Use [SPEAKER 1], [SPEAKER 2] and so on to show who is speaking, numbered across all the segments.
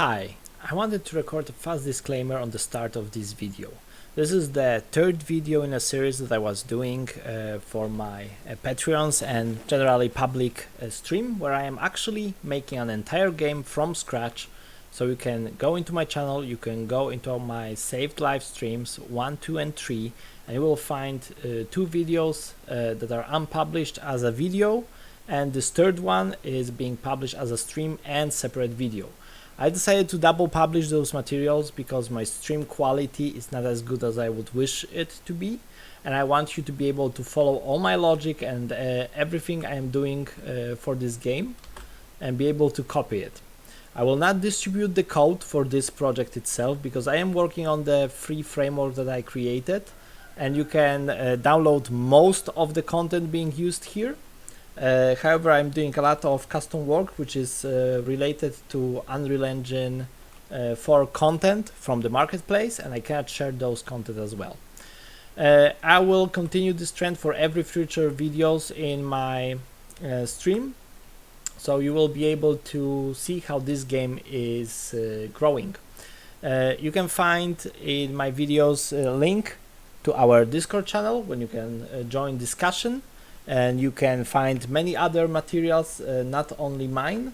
[SPEAKER 1] Hi, I wanted to record a fast disclaimer on the start of this video. This is the third video in a series that I was doing for my Patreons and generally public stream, where I am actually making an entire game from scratch. So you can go into my channel, you can go into my saved live streams 1, 2 and 3, and you will find 2 videos that are unpublished as a video, and this third one is being published as a stream and separate video. I decided to double publish those materials because my stream quality is not as good as I would wish it to be, and I want you to be able to follow all my logic and everything I am doing for this game and be able to copy it. I will not distribute the code for this project itself because I am working on the free framework that I created, and you can download most of the content being used here. However, I'm doing a lot of custom work which is related to Unreal Engine 4 content from the marketplace, and I cannot share those content as well. I will continue this trend for every future videos in my stream, so you will be able to see how this game is growing. You can find in my videos a link to our Discord channel when you can join discussion. And you can find many other materials, not only mine,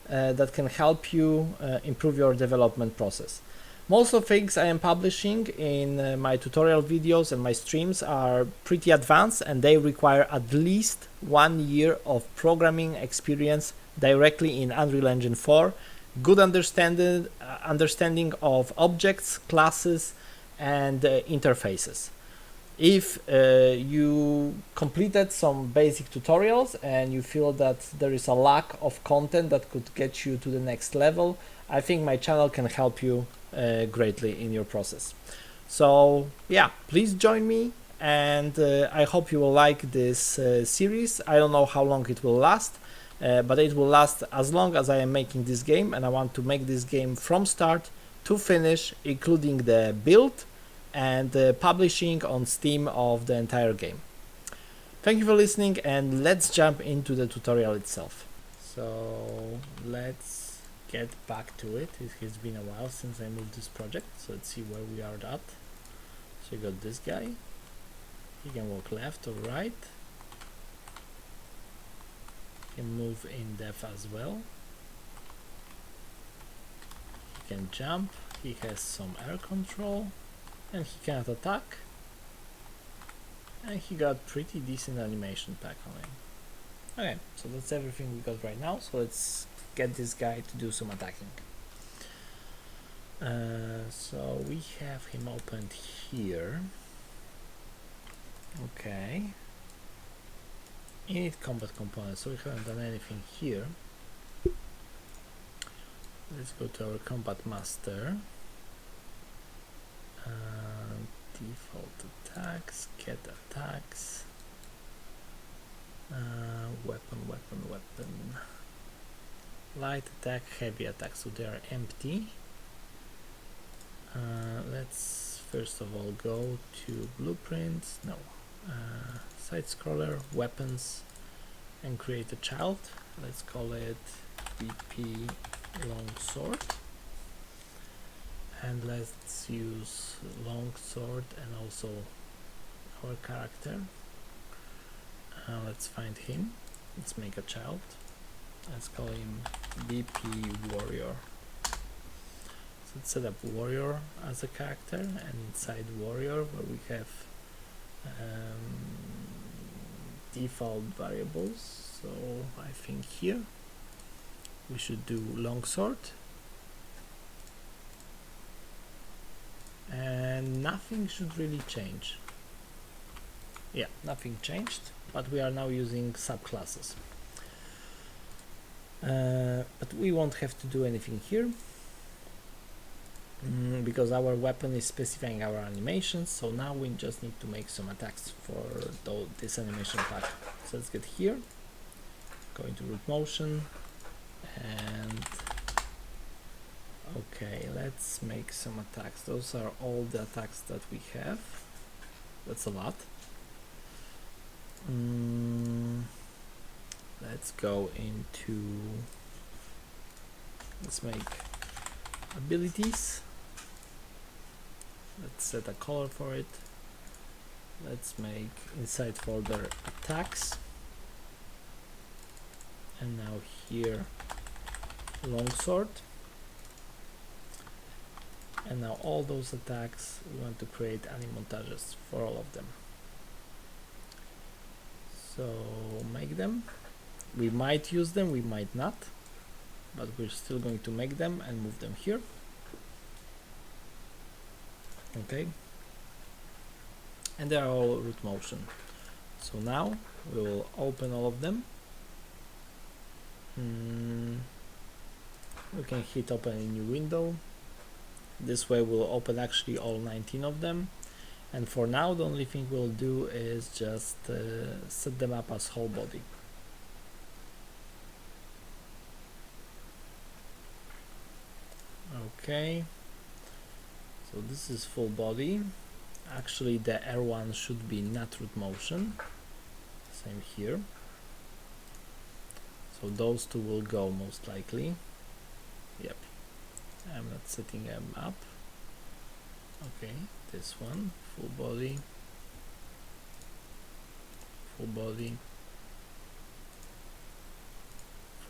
[SPEAKER 1] that can help you improve your development process. Most of the things I am publishing in my tutorial videos and my streams are pretty advanced, and they require at least 1 year of programming experience directly in Unreal Engine 4, good understanding of objects, classes, and interfaces. If you completed some basic tutorials and you feel that there is a lack of content that could get you to the next level, I think my channel can help you greatly in your process. So yeah, please join me, and I hope you will like this series. I don't know how long it will last, but it will last as long as I am making this game, and I want to make this game from start to finish, including the build and publishing on Steam of the entire game. Thank you for listening, and let's jump into the tutorial itself. So let's get back to it. It has been a while since I moved this project, so let's see where we are at. So you got this guy, he can walk left or right, he can move in depth as well, he can jump, he has some air control, and he cannot attack, and he got pretty decent animation pack on him. Okay, so that's everything we got right now, so let's get this guy to do some attacking. So we have him opened here. Okay, init combat components, so we haven't done anything here. Let's go to our combat master. Default attacks, get attacks, weapon, light attack, heavy attack, so they are empty. Let's first of all go to blueprints, side scroller, weapons, and create a child. Let's call it BP longsword. And let's use longsword and also our character. Let's find him. Let's make a child. Let's call him BP warrior. So let's set up warrior as a character, and inside warrior, where we have default variables. So I think here we should do longsword. And nothing should really change. Yeah, nothing changed, but we are now using subclasses. But we won't have to do anything here because our weapon is specifying our animations, so now we just need to make some attacks for this animation pack. So let's get here, go into root motion, and okay, let's make some attacks. Those are all the attacks that we have. That's a lot. Let's go into, let's make abilities. Let's set a color for it. Let's make inside folder attacks, and now here longsword, and now all those attacks we want to create montages for all of them. So make them. We might use them, we might not, but we're still going to make them and move them here. Okay, and they are all root motion. So now we will open all of them. We can hit open a new window. This way we'll open actually all 19 of them, and for now the only thing we'll do is just set them up as whole body. Okay, so this is full body. Actually the R1 should be not root motion, same here, so those two will go most likely. Yep, I'm not setting them up. Okay, this one, full body, full body,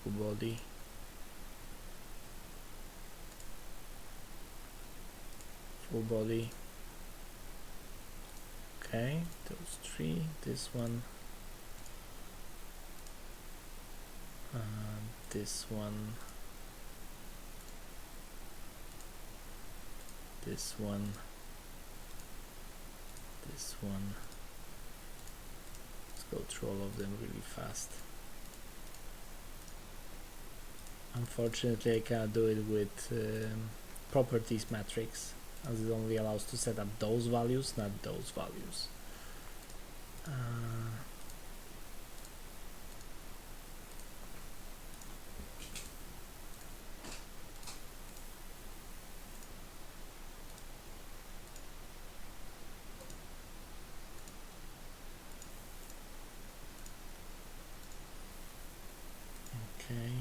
[SPEAKER 1] full body, full body. Okay, those three, this one, this one, this one, this one. Let's go through all of them really fast. Unfortunately I cannot do it with properties matrix, as it only allows to set up those values, not those values. Okay.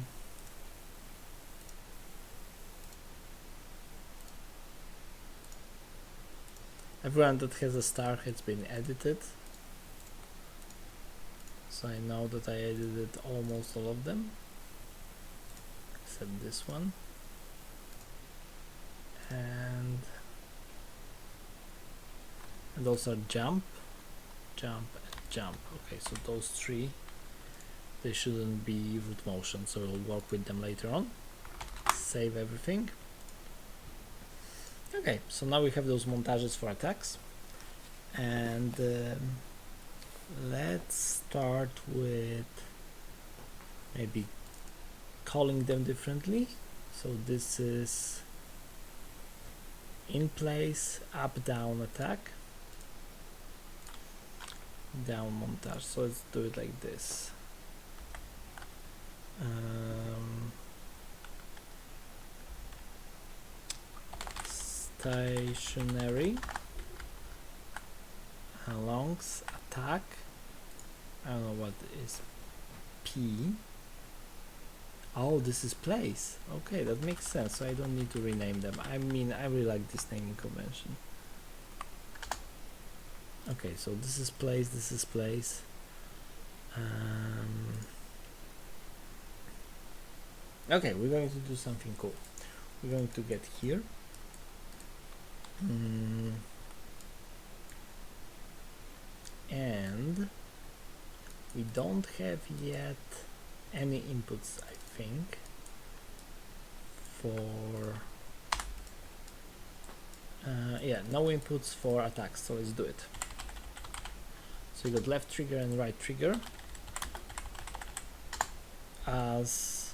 [SPEAKER 1] Everyone that has a star has been edited, so I know that I edited almost all of them except this one, and also jump, jump, and jump. Okay, so those three, they shouldn't be root motion, so we'll work with them later on. Save everything. Okay, so now we have those montages for attacks, and let's start with maybe calling them differently. So this is in place, up, down, attack, down montage. So let's do it like this. Stationary, longs, attack. I don't know what is P. Oh, this is place. Okay, that makes sense. So I don't need to rename them. I mean, I really like this naming convention. Okay, so this is place, this is place. Okay, we're going to do something cool. We're going to get here. And we don't have yet any inputs, I think, for yeah, no inputs for attacks, so let's do it. So you got left trigger and right trigger as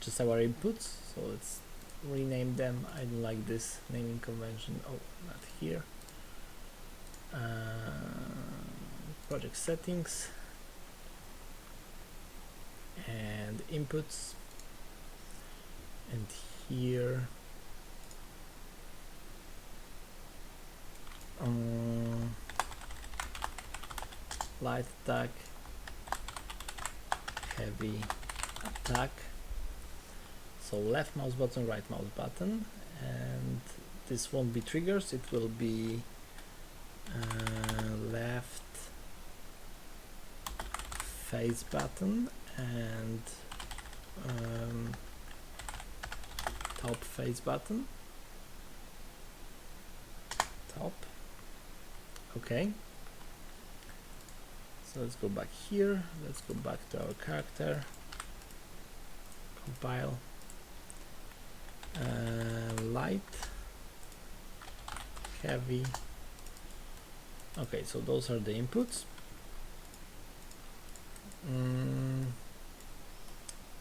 [SPEAKER 1] just our inputs, so let's rename them. I don't like this naming convention. Oh, not here. Project settings and inputs, and here light attack, heavy attack. So so left mouse button, right mouse button, and this won't be triggers, it will be left face button and top face button. Top. Okay. So let's go back here. Let's go back to our character. Compile. Light. Heavy. Okay, so those are the inputs.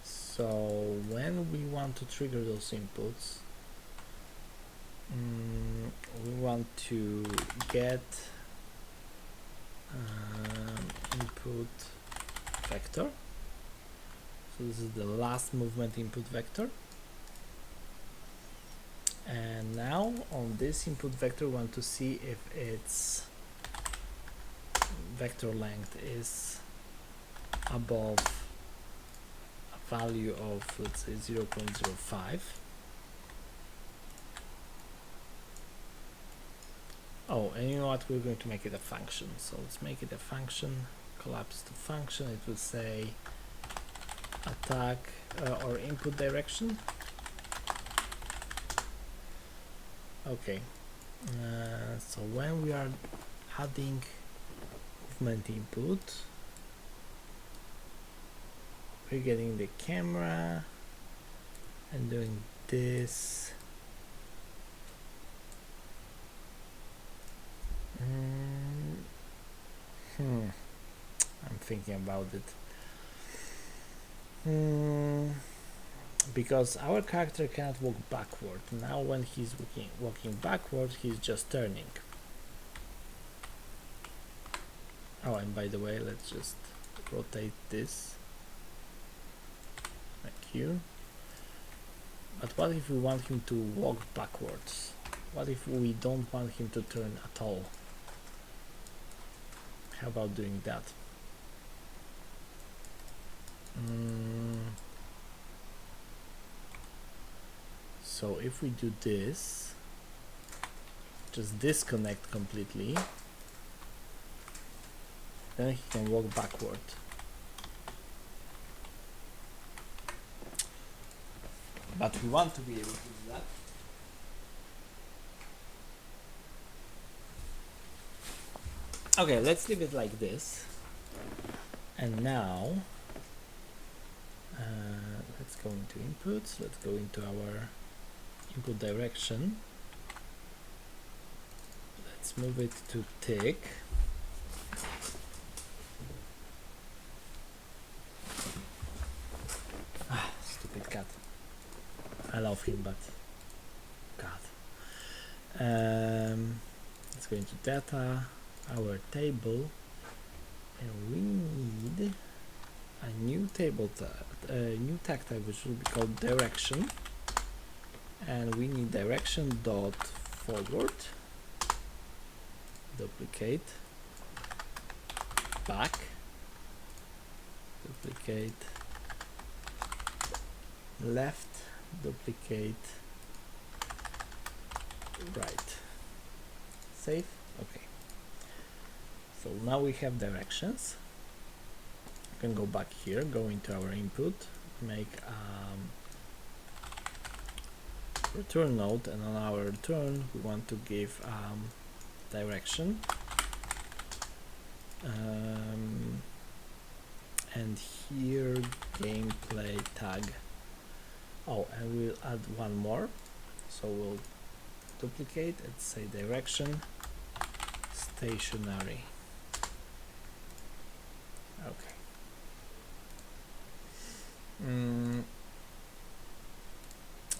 [SPEAKER 1] So when we want to trigger those inputs, we want to get input vector. So this is the last movement input vector. And now on this input vector, we want to see if its vector length is above a value of, let's say, 0.05. Oh, and you know what, we're going to make it a function. So let's make it a function, collapse to function. It will say attack or input direction. Okay, so when we are adding movement input, we're getting the camera and doing this. I'm thinking about it. Because our character cannot walk backward. Now when he's walking backward, he's just turning. Oh, and by the way, let's just rotate this like here. But what if we want him to walk backwards? What if we don't want him to turn at all? How about doing that? So if we do this, just disconnect completely, then he can walk backward. But we want to be able to do that. Okay, let's leave it like this. And now, let's go into inputs, let's go into our input direction. Let's move it to tick. Stupid cat. I love him, but God. Let's go into data, our table, and we need a new table new tag type, which will be called direction. And we need direction dot forward, duplicate, back, duplicate, left, duplicate, right. Save. Okay. So now we have directions. We can go back here, go into our input, make return node, and on our return we want to give direction, and here gameplay tag. Oh, and we'll add one more, so we'll duplicate and say direction stationary. Okay.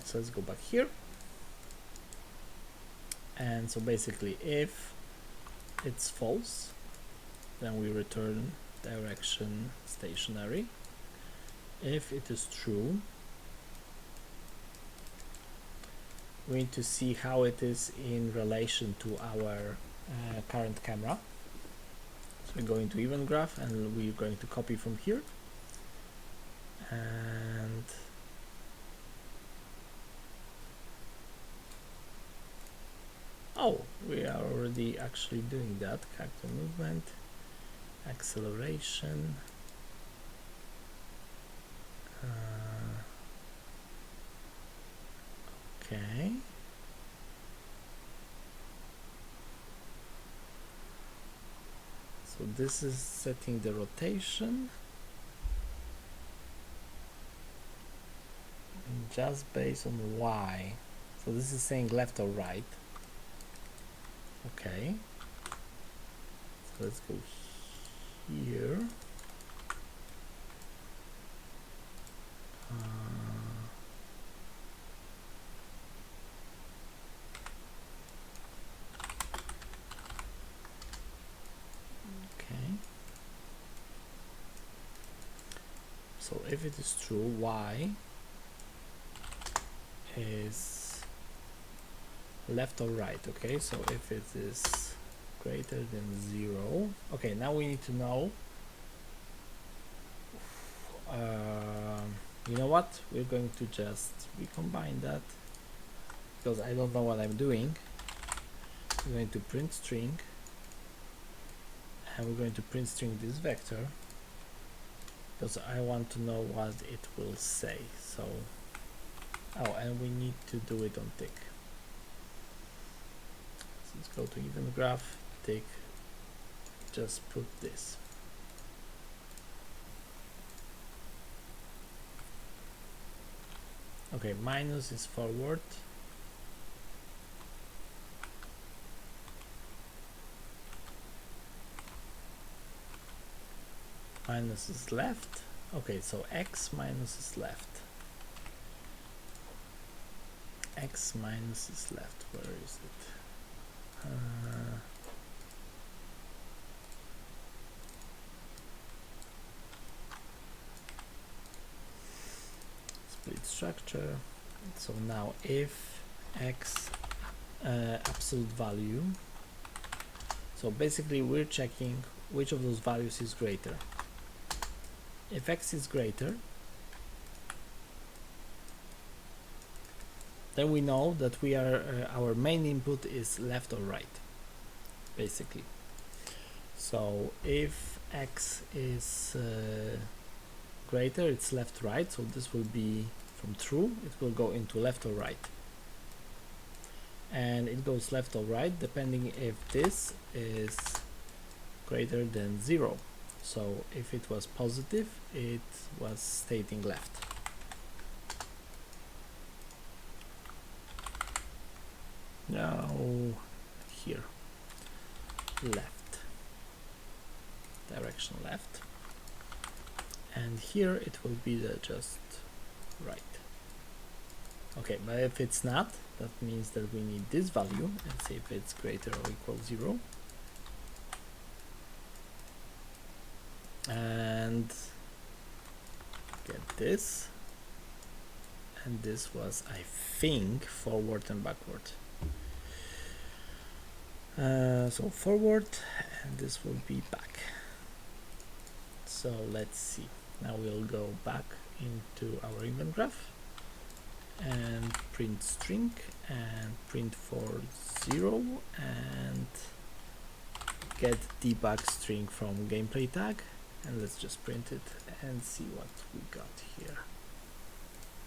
[SPEAKER 1] So let's go back here, and so basically if it's false, then we return direction stationary. If it is true, we need to see how it is in relation to our current camera. So we go into event graph and we're going to copy from here, and Oh, we are already actually doing that. Character movement, acceleration. Okay. So this is setting the rotation. Just based on Y. So this is saying left or right. Okay. So let's go here. Okay. So if it is true, Y is left or right. Okay, so if it is greater than 0, okay, now we need to know, you know what, we're going to just recombine that because I don't know what I'm doing. We're going to print string, and we're going to print string this vector because I want to know what it will say. So, oh, and we need to do it on tick. So let's go to event graph, tick, just put this. Okay, minus is forward. Minus is left. Okay, so x minus is left. X minus is left. Where is it? Split structure. So now if x absolute value, so basically we're checking which of those values is greater. If x is greater, then we know that we are our main input is left or right, basically. So if x is greater, it's left right, so this will be from true, it will go into left or right, and it goes left or right depending if this is greater than 0. So if it was positive, it was stating left. Now here, left, direction left, and here it will be the just right. Okay, but if it's not, that means that we need this value and see if it's greater or equal 0. And get this, and this was, I think, forward and backward. So forward, and this will be back. So let's see. Now we'll go back into our event graph and print string and print for 0 and get debug string from gameplay tag, and let's just print it and see what we got here.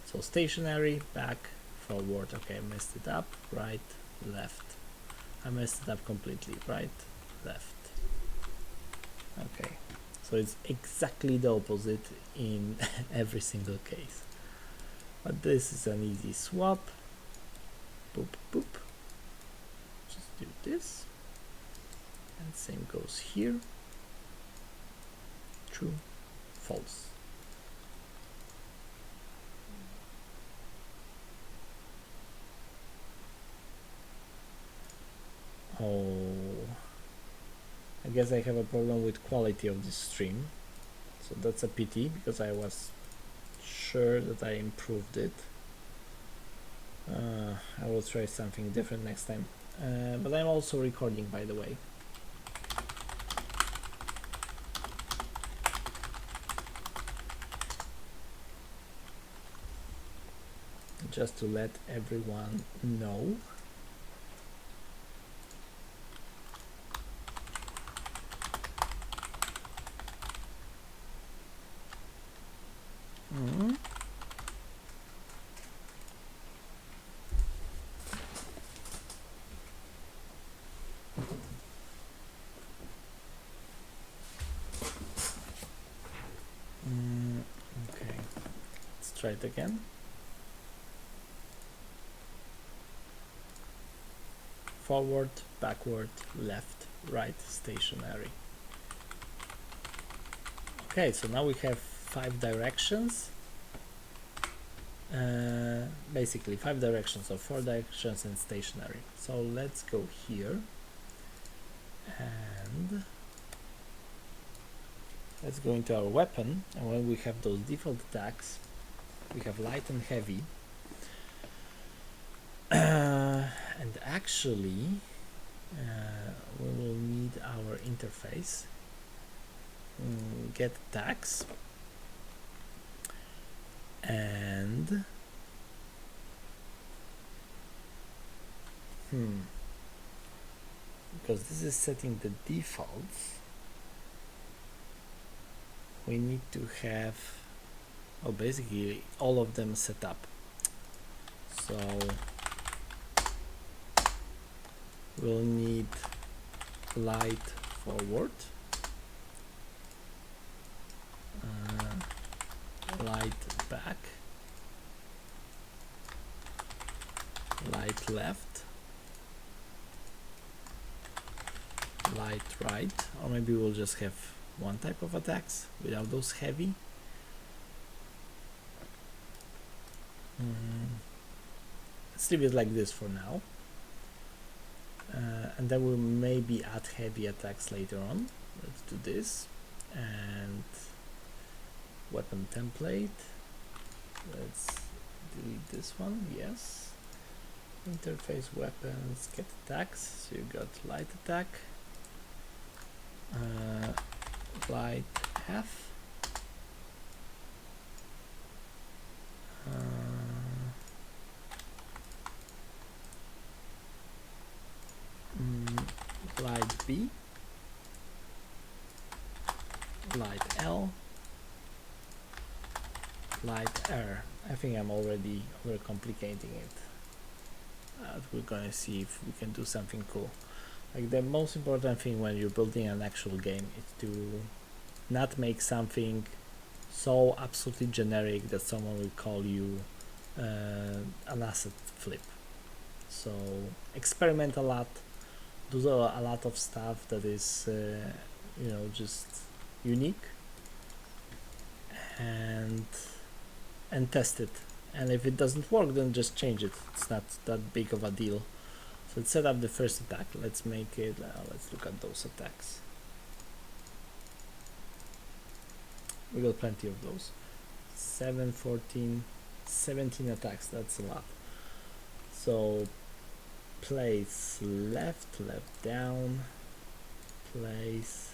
[SPEAKER 1] So stationary, back, forward. Okay, I messed it up. Right, left. I messed it up completely. Right, left. Okay, so it's exactly the opposite in every single case. But this is an easy swap. Boop, boop. Just do this. And same goes here. True, false. Oh, I guess I have a problem with quality of this stream, so that's a pity because I was sure that I improved it. I will try something different next time, but I'm also recording, by the way. Just to let everyone know. Mm. Okay, let's try it again. Forward, backward, left, right, stationary. Okay, so now we have 5 directions. Basically 5 directions, or 4 directions and stationary. So let's go here and let's go into our weapon, and when we have those default attacks, we have light and heavy. And actually we will need our interface. Get attacks, and because this is setting the defaults, we need to have basically all of them set up. So we'll need light forward, light back, light left, light right, or maybe we'll just have one type of attacks without those heavy. Let's leave it like this for now, and then we'll maybe add heavy attacks later on. Let's do this, and weapon template, let's delete this one. Yes, interface weapons, get attacks. So you got light attack, light half, light B, light L, light R. I think I'm already overcomplicating it. We're gonna see if we can do something cool. Like, the most important thing when you're building an actual game is to not make something so absolutely generic that someone will call you an asset flip. So experiment a lot, do a lot of stuff that is you know, just unique, and test it. And if it doesn't work, then just change it. It's not that big of a deal. So let's set up the first attack. Let's make it, let's look at those attacks. We got plenty of those. 7, 14, 17 attacks, that's a lot. So place left, left down, place,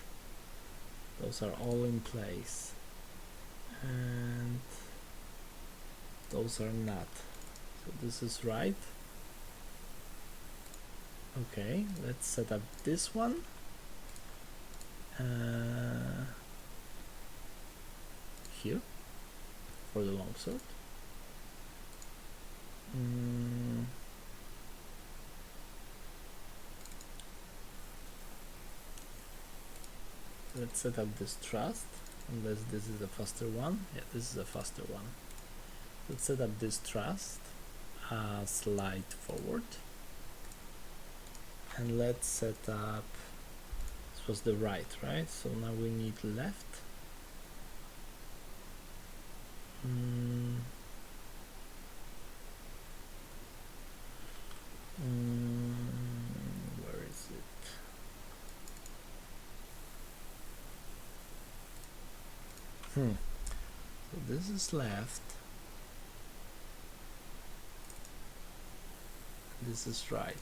[SPEAKER 1] those are all in place, and those are not. So this is right. Okay, let's set up this one. Here for the longsword. Let's set up this thrust, unless this is a faster one. Yeah, this is a faster one. Let's set up this thrust as light forward, and let's set up, this was the right, so now we need left. Where is it? So this is left, this is right.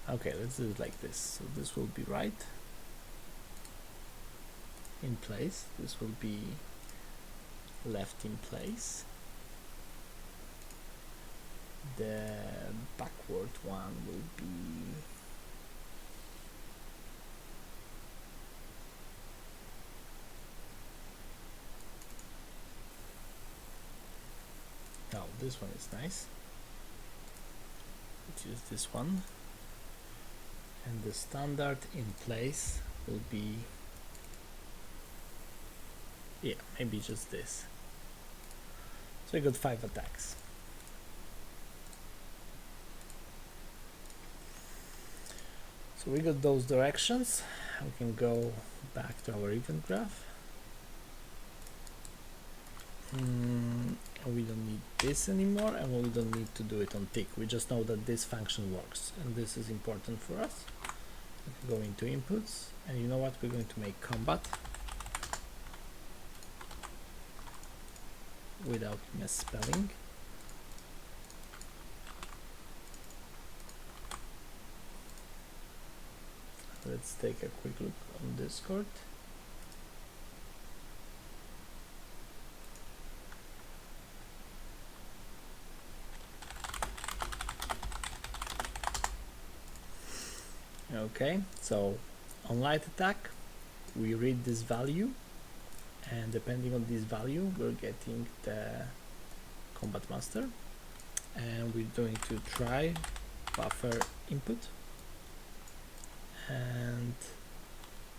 [SPEAKER 1] Okay, let's do it like this. So this will be right in place, this will be left in place, the backward one will be this one is nice. Let's use this one, and the standard in place will be, yeah, maybe just this. So we got 5 attacks. So we got those directions. We can go back to our event graph. We don't need this anymore, and we don't need to do it on tick. We just know that this function works, and this is important for us. We can go into inputs, and you know what? We're going to make combat without misspelling. Let's take a quick look on Discord. Okay, so on light attack, we read this value, and depending on this value, we're getting the combat master, and we're going to try buffer input. And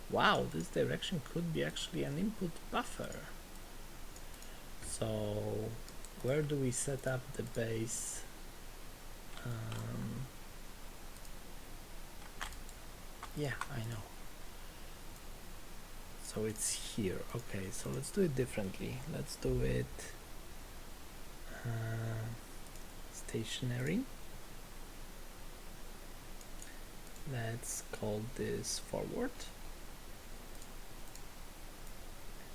[SPEAKER 1] wow, this direction could be actually an input buffer. So where do we set up the base? Yeah, I know. So it's here. Okay, so let's do it differently. Let's do it stationary. Let's call this forward.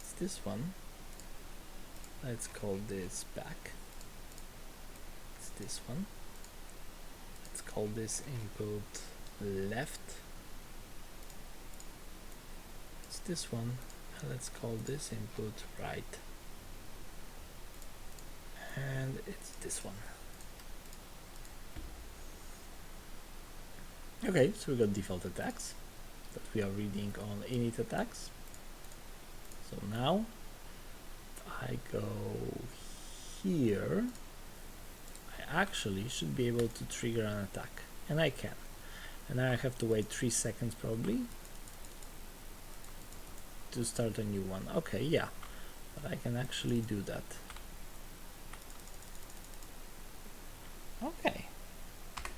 [SPEAKER 1] It's this one. Let's call this back. It's this one. Let's call this input left. It's this one. And let's call this input right. And it's this one. Okay, so we got default attacks that we are reading on init attacks. So now I go here, I actually should be able to trigger an attack, and I can. And now I have to wait 3 seconds probably to start a new one. Okay, yeah, but I can actually do that. Okay,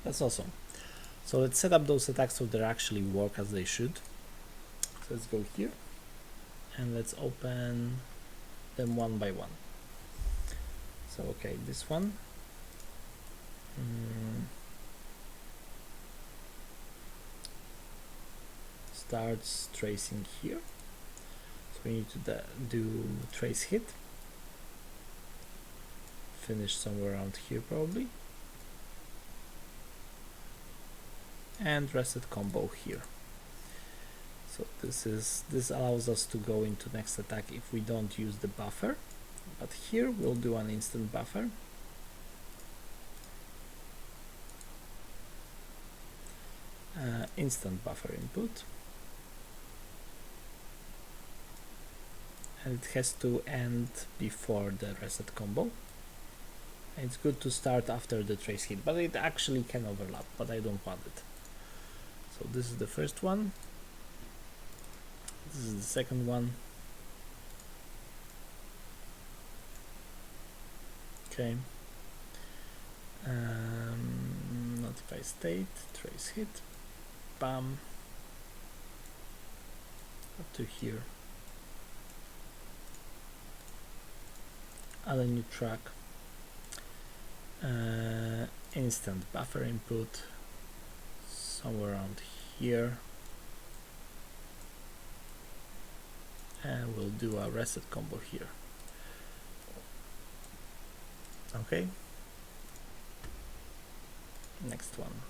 [SPEAKER 1] that's awesome. So let's set up those attacks so they actually work as they should. So let's go here and let's open them one by one. So okay, this one. Starts tracing here. So we need to do trace hit. Finish somewhere around here probably. And reset combo here. So this allows us to go into next attack if we don't use the buffer, but here we'll do an instant buffer. Instant buffer input, and it has to end before the reset combo. It's good to start after the trace hit, but it actually can overlap, but I don't want it. So this is the first one, this is the second one. Okay, notify state, trace hit, bam, up to here, add a new track, instant buffer input somewhere around here, and we'll do a reset combo here. Okay, next one.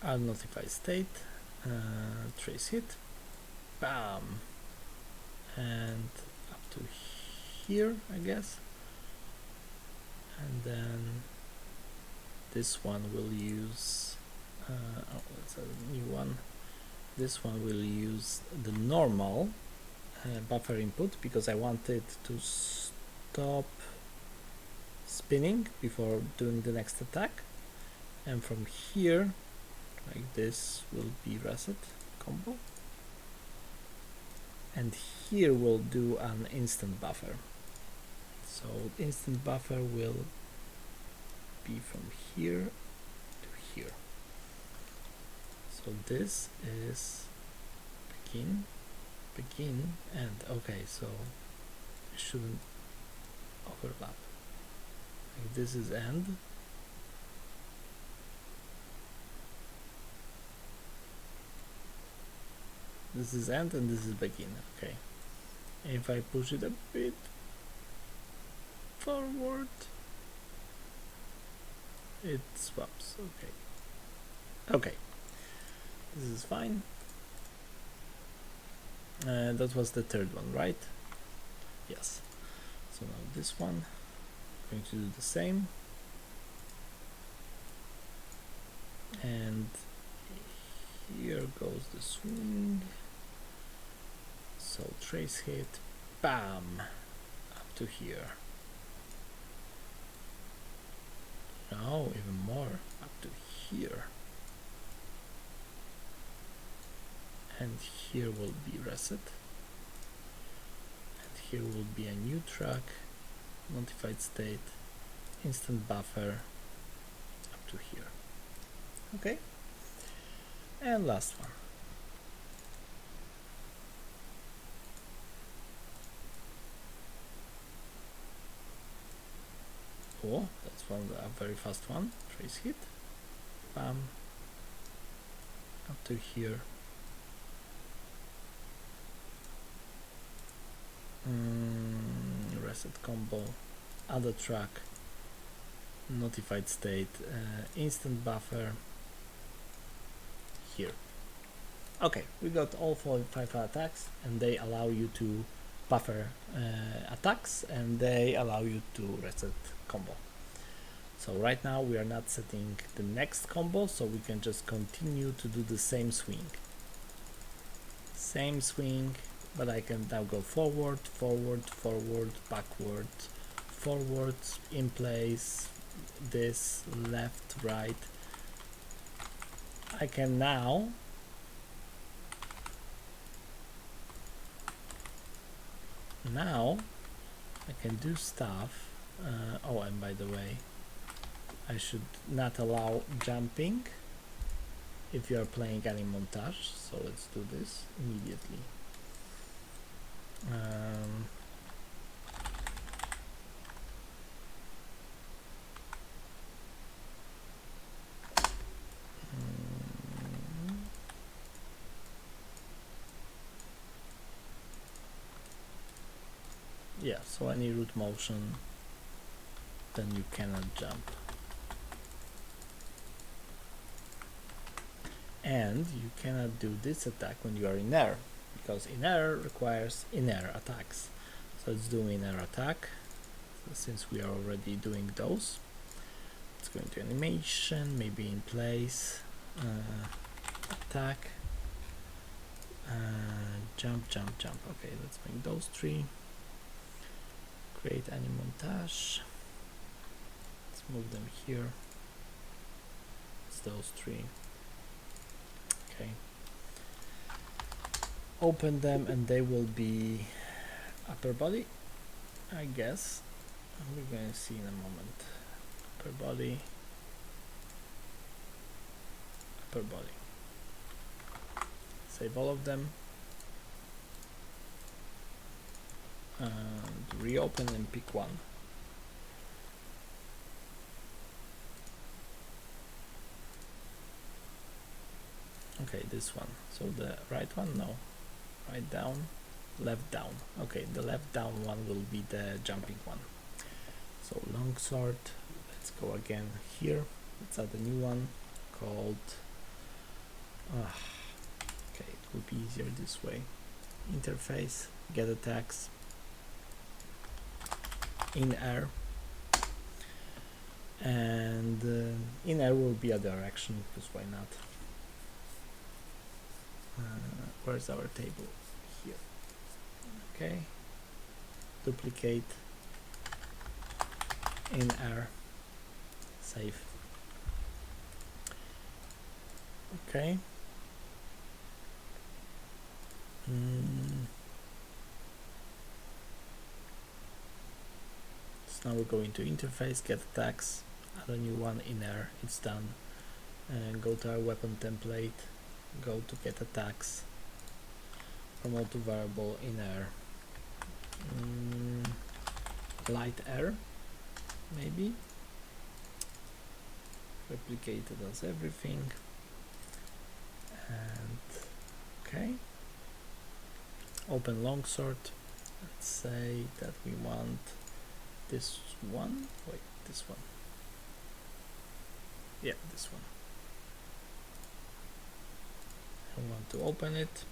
[SPEAKER 1] I'll notify state, trace hit, bam, and up to here, I guess, and then this one will use oh, let's add a new one, This one will use the normal buffer input because I want it to stop spinning before doing the next attack, and from here, like this, will be reset combo, and here we'll do an instant buffer. So instant buffer will be from here to here. So this is begin, and okay, so it shouldn't overlap. Like this is end. This is end and this is begin. Okay. If I push it a bit forward, it swaps. Okay. Okay. This is fine. That was the third one, right? Yes. So now this one, I'm going to do the same. And here goes the swing. So trace hit, bam, up to here. No, even more, up to here. And here will be reset. And here will be a new track, notified state, instant buffer, up to here. Okay. And last one. Oh, that's a very fast one. Trace hit, bam, up to here. Reset combo, other track, notified state, instant buffer, here. Okay, we got all 5 attacks, and they allow you to buffer attacks, and they allow you to reset combo. So right now we are not setting the next combo, so we can just continue to do the same swing. Same swing, but I can now go forward, forward, forward, backward, forward, in place, this, left, right. I can now I can do stuff. Oh, and by the way, I should not allow jumping if you are playing any montage, so let's do this immediately. Yeah, so any root motion, then you cannot jump. And you cannot do this attack when you are in air, because in air requires in-air attacks. So let's do in-air attack. So since we are already doing those, let's go into animation, maybe in place, attack, jump, jump, jump. Okay, let's make those 3. Create any montage. Let's move them here. It's those 3. Okay. Open them, and they will be upper body, I guess. We're going to see in a moment. Upper body, upper body. Save all of them. And reopen and pick one. Okay, this one. So the right one? No. Right down, left down. Okay, the left down one will be the jumping one. So longsword. Let's go again here. Let's add a new one called. Okay, it will be easier this way. Interface, get attacks, in air, and in air will be a direction, because why not? where's our table? Here. Okay. Duplicate. In R. Save. Okay. So now we're going to interface, get attacks, add a new one in R. It's done. Go to our weapon template, go to get attacks, promote to variable in R, light R, maybe, replicate it as everything, and okay, open longsword, let's say that we want this one, wait, this one, yeah, this one. I want to open it.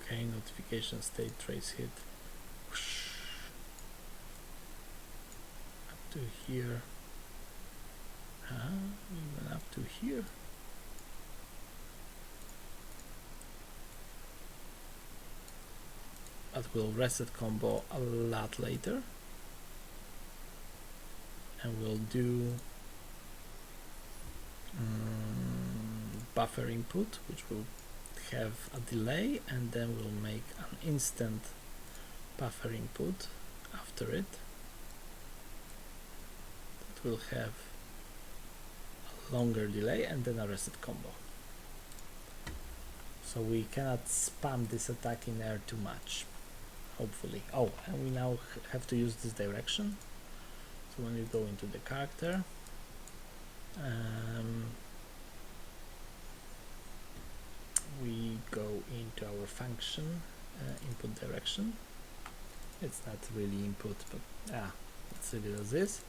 [SPEAKER 1] Okay, notification state trace hit. Whoosh. Up to here. Even up to here. But we'll reset combo a lot later. And we'll do buffer input, which will have a delay, and then we'll make an instant buffer input after it. That will have a longer delay and then a reset combo. So we cannot spam this attack in air too much, hopefully. Oh, and we now have to use this direction. So when you go into the character, we go into our function input direction. It's not really input, but let's leave it as this.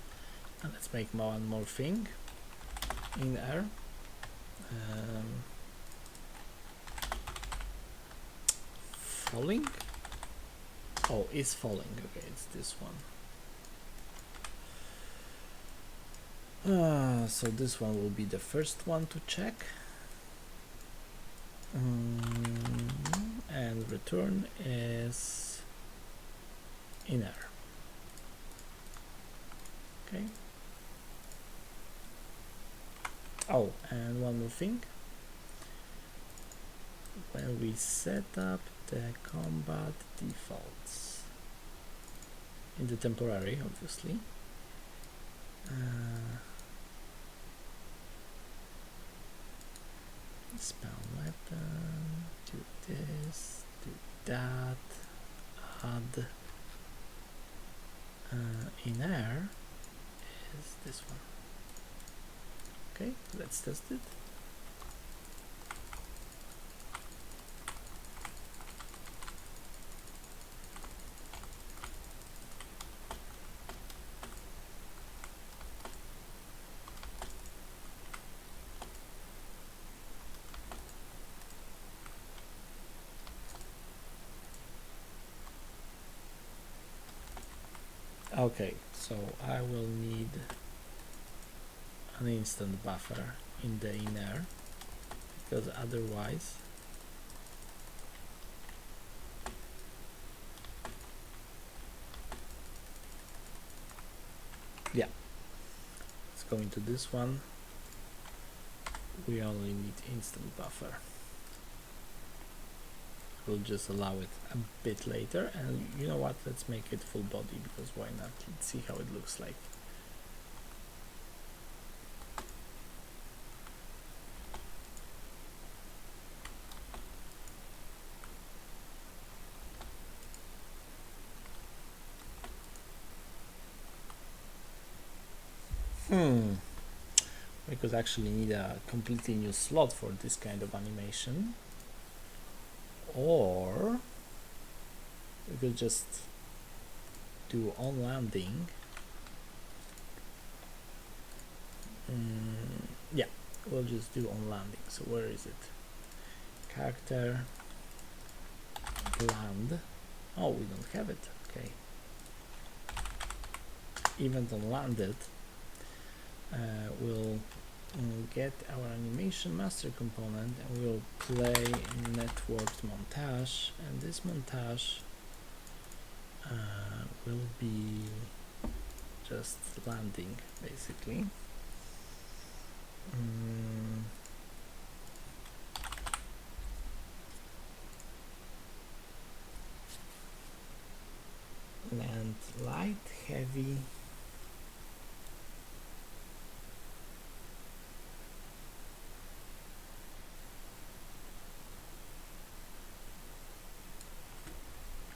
[SPEAKER 1] And let's make one more thing in R. Falling. Oh, it's falling. Okay, it's this one. So this one will be the first one to check, and return is inner. Okay. Oh, and one more thing. When we set up the combat defaults in the temporary, obviously. Spawn weapon, do this, do that, add in air is this one. Okay, let's test it. Okay, so I will need an instant buffer in the inner, because otherwise let's go into this one. We only need instant buffer. We'll just allow it a bit later, and you know what, let's make it full body, because why not? Let's see how it looks like. We could actually need a completely new slot for this kind of animation, or we could just do on landing. Yeah, we'll just do on landing. So where is it? Character, land. Oh, we don't have it. Okay. event on landed, we'll get our animation master component and we'll play networked montage, and this montage will be just landing basically. Land light, heavy,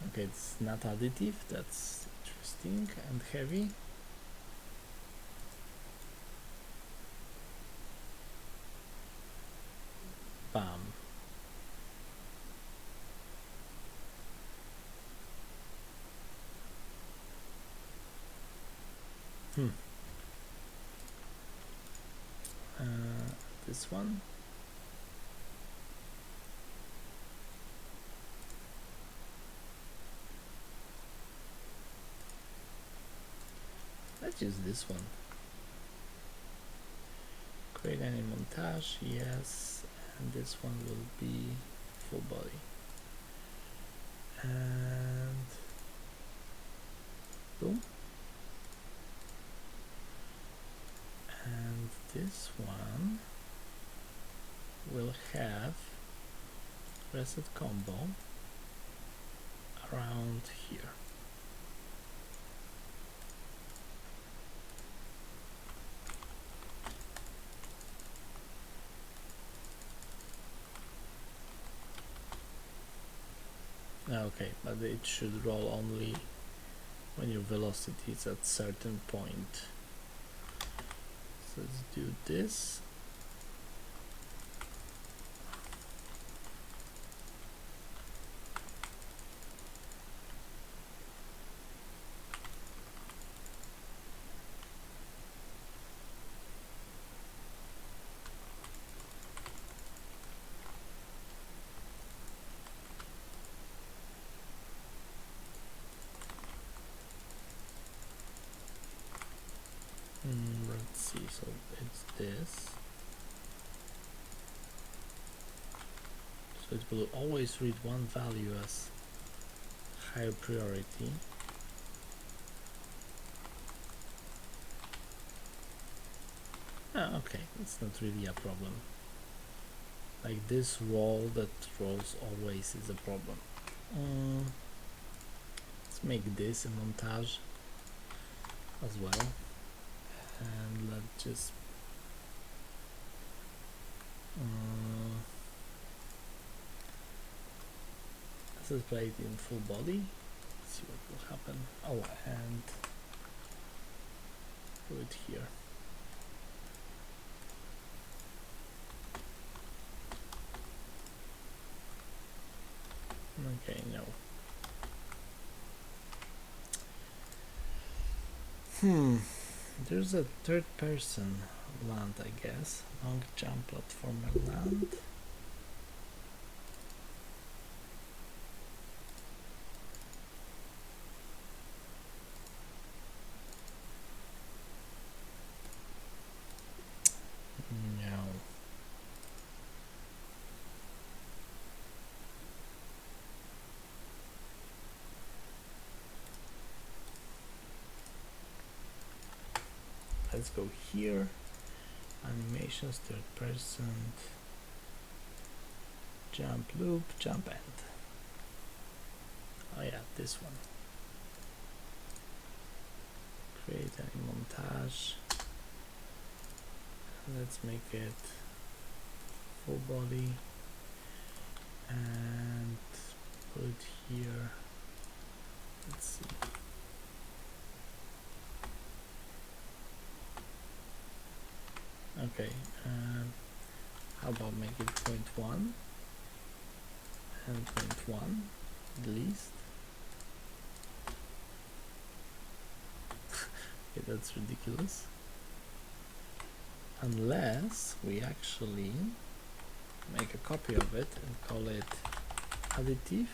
[SPEAKER 1] okay, it's not additive, that's interesting, and heavy. Bam. This one. Let's use this one. Create any montage, yes, and this one will be full body. And boom. And this one will have reset combo around here. Okay, but it should roll only when your velocity is at certain point. So let's do this. Let's see, so it's this. So it will always read one value as higher priority. Okay, it's not really a problem. Like this roll that rolls always is a problem. Let's make this a montage as well. And let's just let's play it in full body. Let's see what will happen. Oh, and do it here. Okay, no. There's a third person land, I guess. Long jump platformer land. No. Let's go here. Animations, third person. Jump loop, jump end. Oh yeah, this one. Create any montage. Let's make it full body and put it here. Let's see. Okay, how about make it 0.1 and 0.1 at least. Okay, that's ridiculous. Unless we actually make a copy of it and call it additive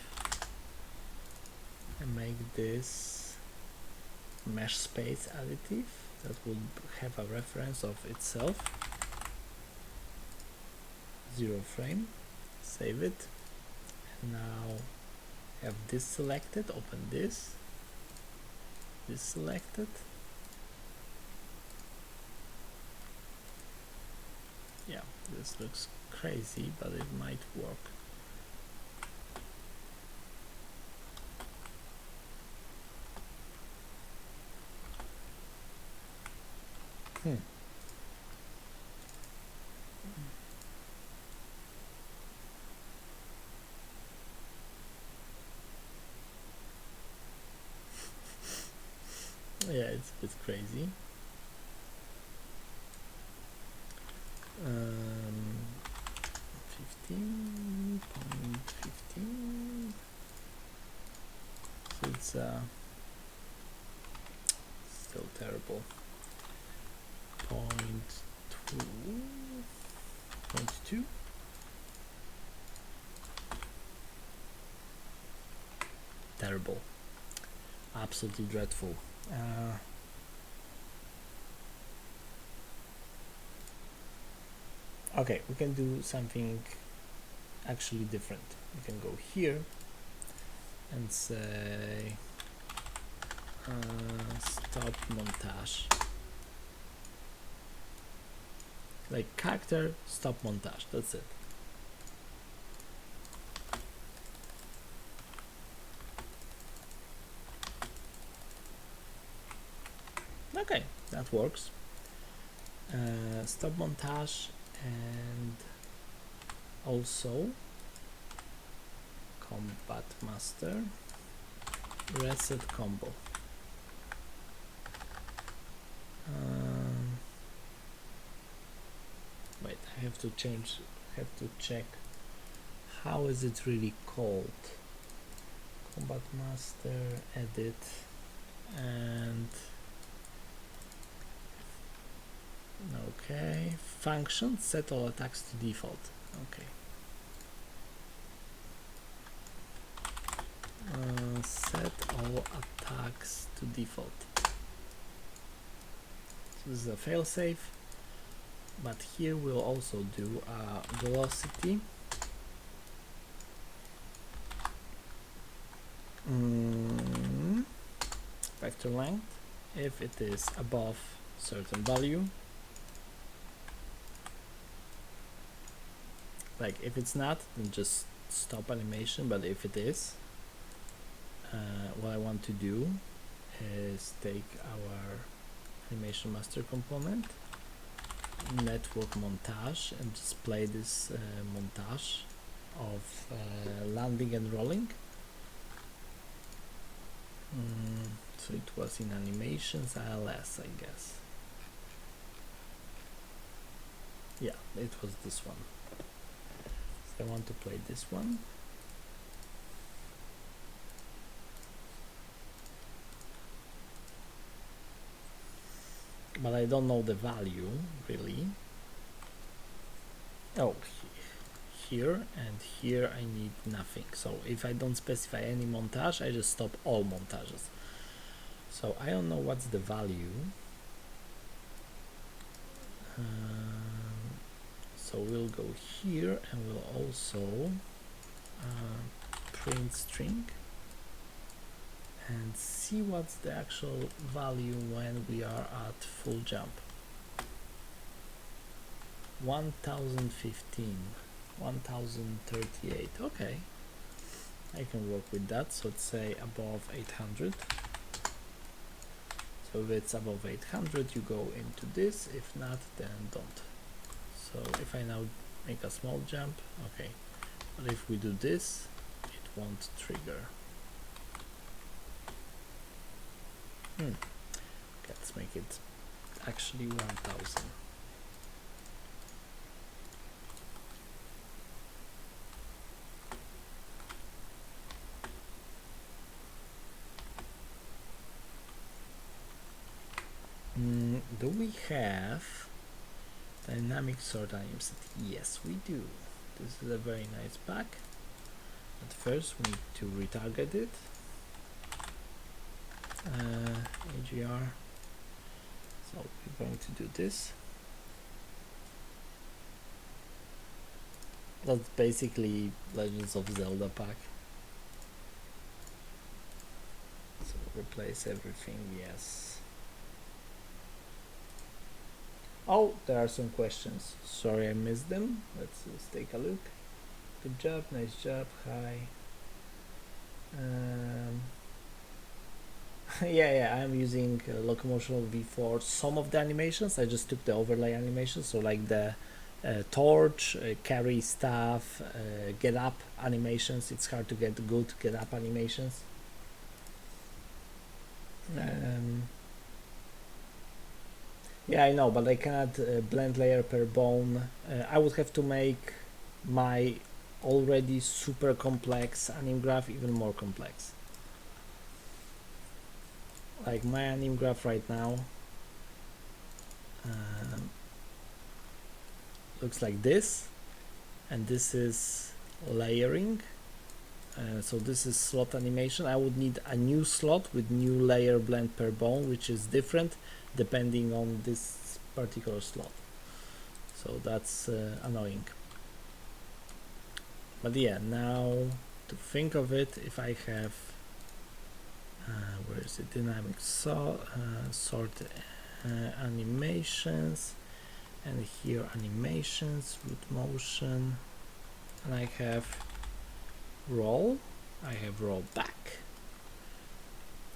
[SPEAKER 1] and make this mesh space additive that will have a reference of itself. 0 frame. Save it. And now have this selected. Open this. This selected. Yeah, this looks crazy, but it might work. Yeah, it's a bit crazy. 15.15. So it's still terrible. 0.2. Terrible. Absolutely dreadful. Okay, we can do something actually different. We can go here and say stop montage. Like character stop montage, that's it. Okay, that works. Stop montage, and also combat master reset combo. Wait, I have to check how is it really called. Combat master, edit, and okay, function set all attacks to default. Okay. Set all attacks to default. So this is a failsafe, but here we'll also do velocity. Vector length if it is above certain value. Like if it's not, then just stop animation, but if it is, what I want to do is take our animation master component, network montage, and just play this montage of landing and rolling. So it was in animations ILS, I guess. Yeah, it was this one. So I want to play this one. But I don't know the value really. Oh, here and here I need nothing. So if I don't specify any montage, I just stop all montages. So I don't know what's the value. So we'll go here and we'll also print string and see what's the actual value when we are at full jump. 1015, 1038. Okay, I can work with that. So let's say above 800. So if it's above 800, you go into this. If not, then don't. So if I now make a small jump, okay, but if we do this, it won't trigger. Okay, let's make it actually 1000. Do we have dynamic sort items? Yes, we do. This is a very nice pack. But first we need to retarget it. AGR. So we're going to do this. That's basically Legends of Zelda pack. So replace everything, yes. Oh, there are some questions. Sorry I missed them. Let's take a look. Good job, nice job, hi. Yeah, I'm using Locomotion V4. Some of the animations, I just took the overlay animations, so like the torch, carry staff, get up animations. It's hard to get good get up animations. Yeah, I know, but I cannot blend layer per bone. I would have to make my already super complex anim graph even more complex. Like my anim graph right now looks like this, and this is layering. So this is slot animation. I would need a new slot with new layer blend per bone, which is different depending on this particular slot. So that's annoying. But yeah, now to think of it, if I have where is it, dynamic sort animations, and here animations, root motion, and I have roll, I have roll back,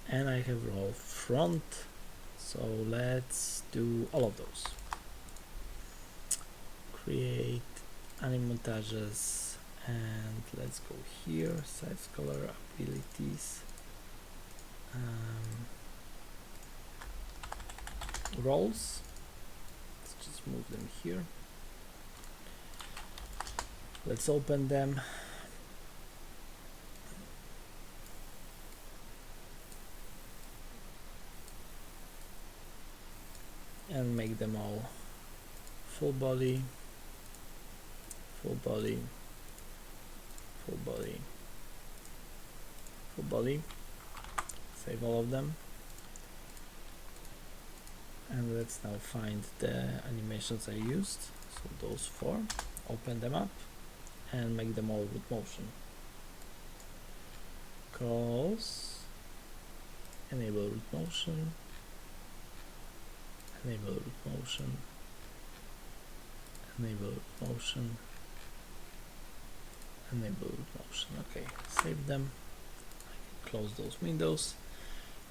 [SPEAKER 1] and I have roll front. So let's do all of those. Create animmontages, and let's go here, size, color, abilities, rolls. Let's just move them here. Let's open them. And make them all full body, full body, full body, full body. Save all of them. And let's now find the animations I used. So those 4, open them up and make them all with motion. Close, enable root motion, enable root motion, enable root motion, enable root motion. Okay, save them. I can close those windows,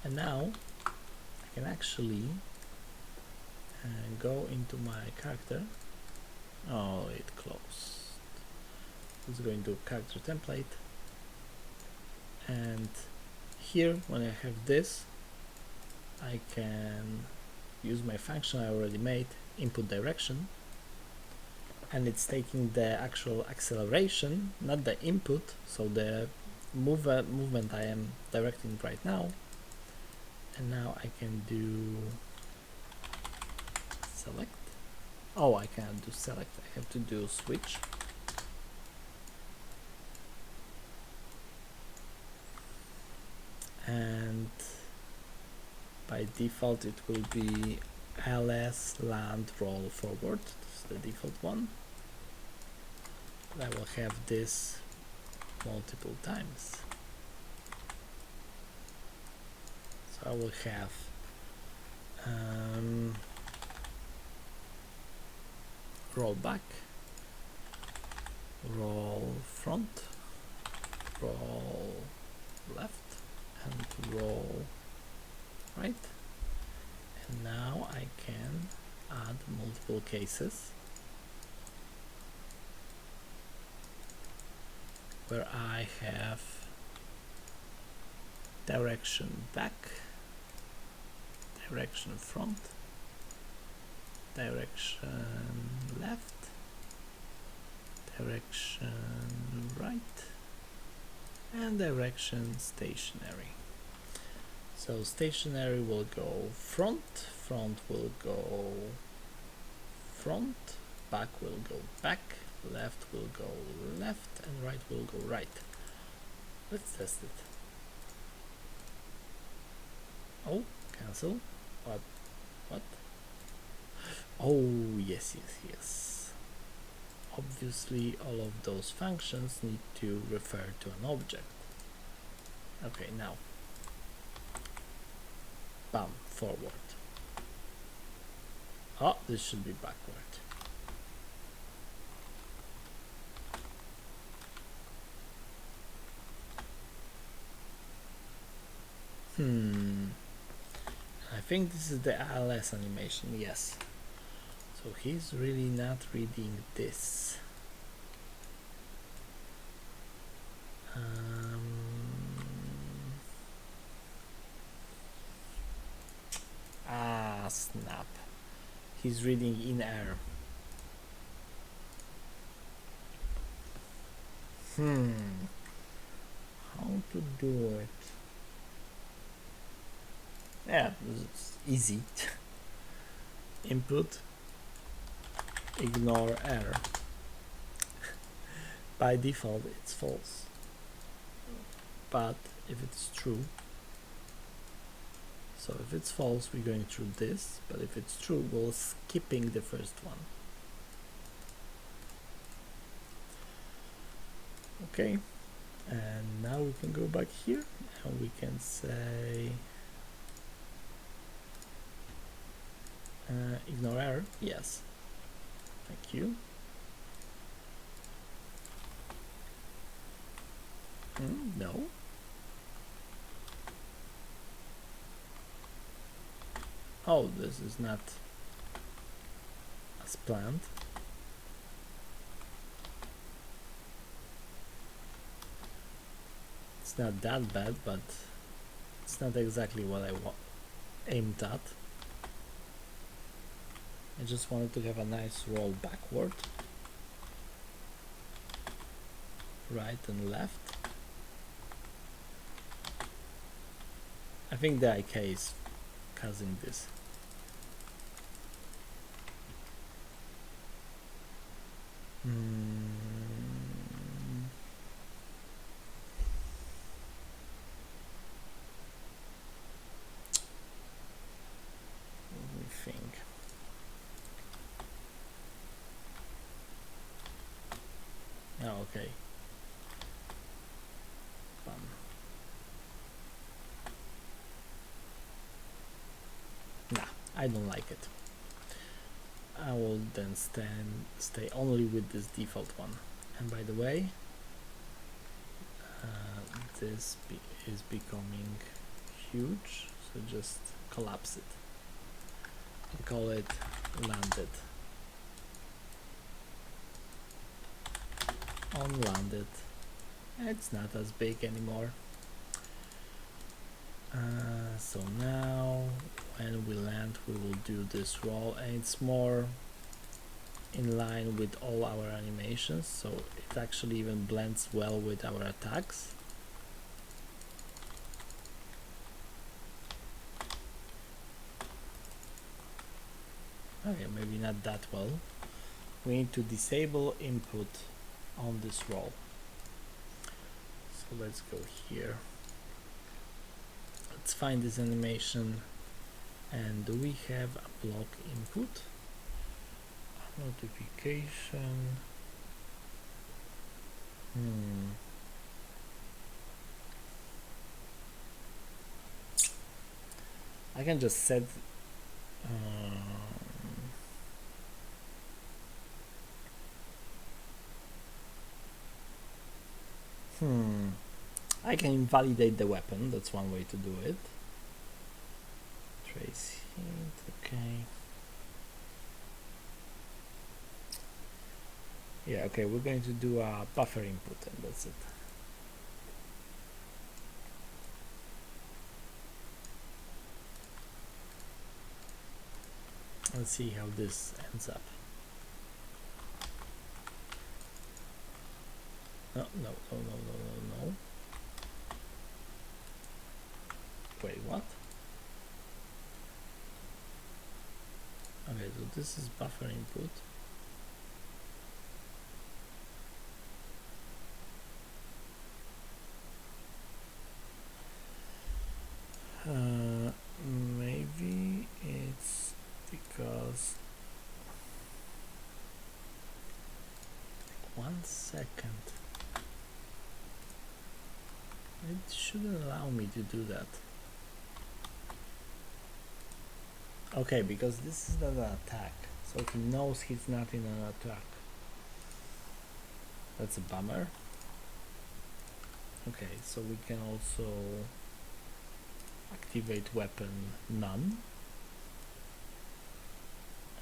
[SPEAKER 1] and now I can actually go into my character. Oh, it closed. Let's go into character template, and here when I have this, I can use my function I already made, input direction, and it's taking the actual acceleration, not the input, so the movement I am directing right now, and now I can do select. Oh, I can't do select, I have to do switch. And by default it will be ls land roll forward. This is the default one. But I will have this multiple times. So I will have roll back, roll front, roll left, and roll right. And now I can add multiple cases where I have direction back, direction front, direction left, direction right, and direction stationary. So stationary will go front, front will go front, back will go back, left will go left, and right will go right. Let's test it. Oh, cancel. What? What? Oh, yes, yes, yes. Obviously, all of those functions need to refer to an object. Okay, now, bam, forward. Oh, this should be backward. I think this is the ALS animation, yes. So he's really not reading this. Snap. He's reading in error. How to do it? Yeah, it's easy. Input, ignore error. By default, it's false. But if it's true, so if it's false, we're going through this, but if it's true, we're skipping the first one. Okay, and now we can go back here and we can say ignore error. Yes, thank you. No. Oh, this is not as planned. It's not that bad, but it's not exactly what I aimed at. I just wanted to have a nice roll backward, right and left. I think the IK is causing this. Let me think. Oh, okay. Nah, I don't like it. I will then stay only with this default one. And by the way, this is becoming huge, so just collapse it and call it landed. On landed. It's not as big anymore. So now when we land, we will do this roll, and it's more in line with all our animations, so it actually even blends well with our attacks. Okay, maybe not that well. We need to disable input on this roll. So let's go here. Let's find this animation, and do we have a block input? Notification. I can just set I can invalidate the weapon. That's one way to do it. Trace hint, okay. Yeah, okay, we're going to do a buffer input, and that's it. Let's see how this ends up. No. Wait, what? Okay, so this is buffer input. second. It shouldn't allow me to do that. Okay, because this is not an attack, so he knows he's not in an attack. That's a bummer. Okay, so we can also activate weapon none,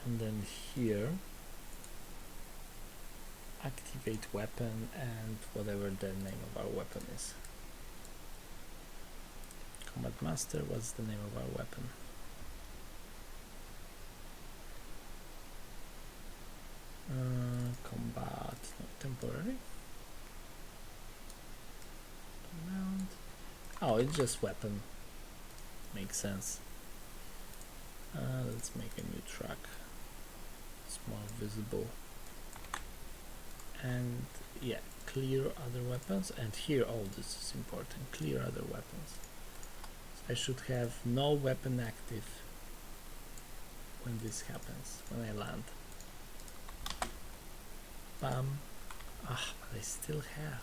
[SPEAKER 1] and then here activate weapon and whatever the name of our weapon is. Combat Master, what's the name of our weapon? Combat, no, temporary. Command. Oh, it's just weapon. Makes sense. Let's make a new track. It's more visible. And yeah, clear other weapons. And here, oh, this is important. Clear other weapons. So I should have no weapon active when this happens, when I land. Bam. Ah, but I still have.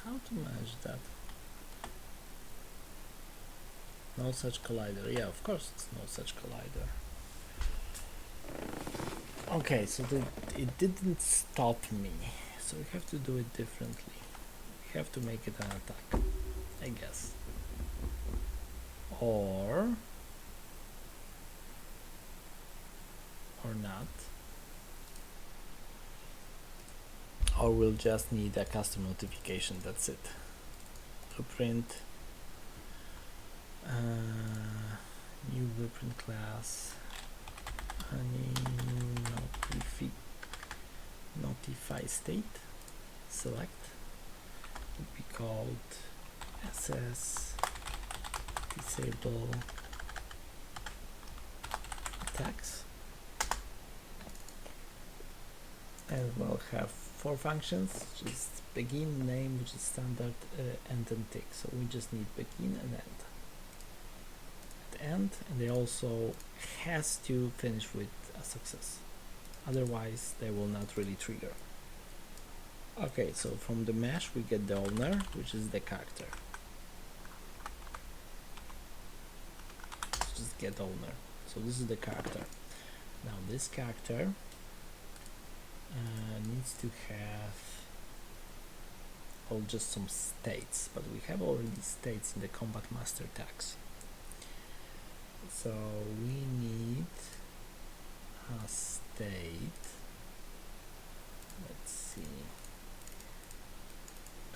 [SPEAKER 1] How to manage that? No such collider. Yeah, of course it's no such collider. Okay, so it didn't stop me, so we have to do it differently. We have to make it an attack, I guess. Or not. Or we'll just need a custom notification, that's it. Blueprint, new blueprint class, notify state, select, would be called SS disable attacks, and we'll have 4 functions, which is begin, name, which is standard, end and tick. So we just need begin and end. At end, and they also has to finish with a success. Otherwise, they will not really trigger. Okay, so from the mesh we get the owner, which is the character. Let's just get owner. So this is the character. Now this character needs to have just some states, but we have already states in the Combat Master tags. So we need a state. Let's see.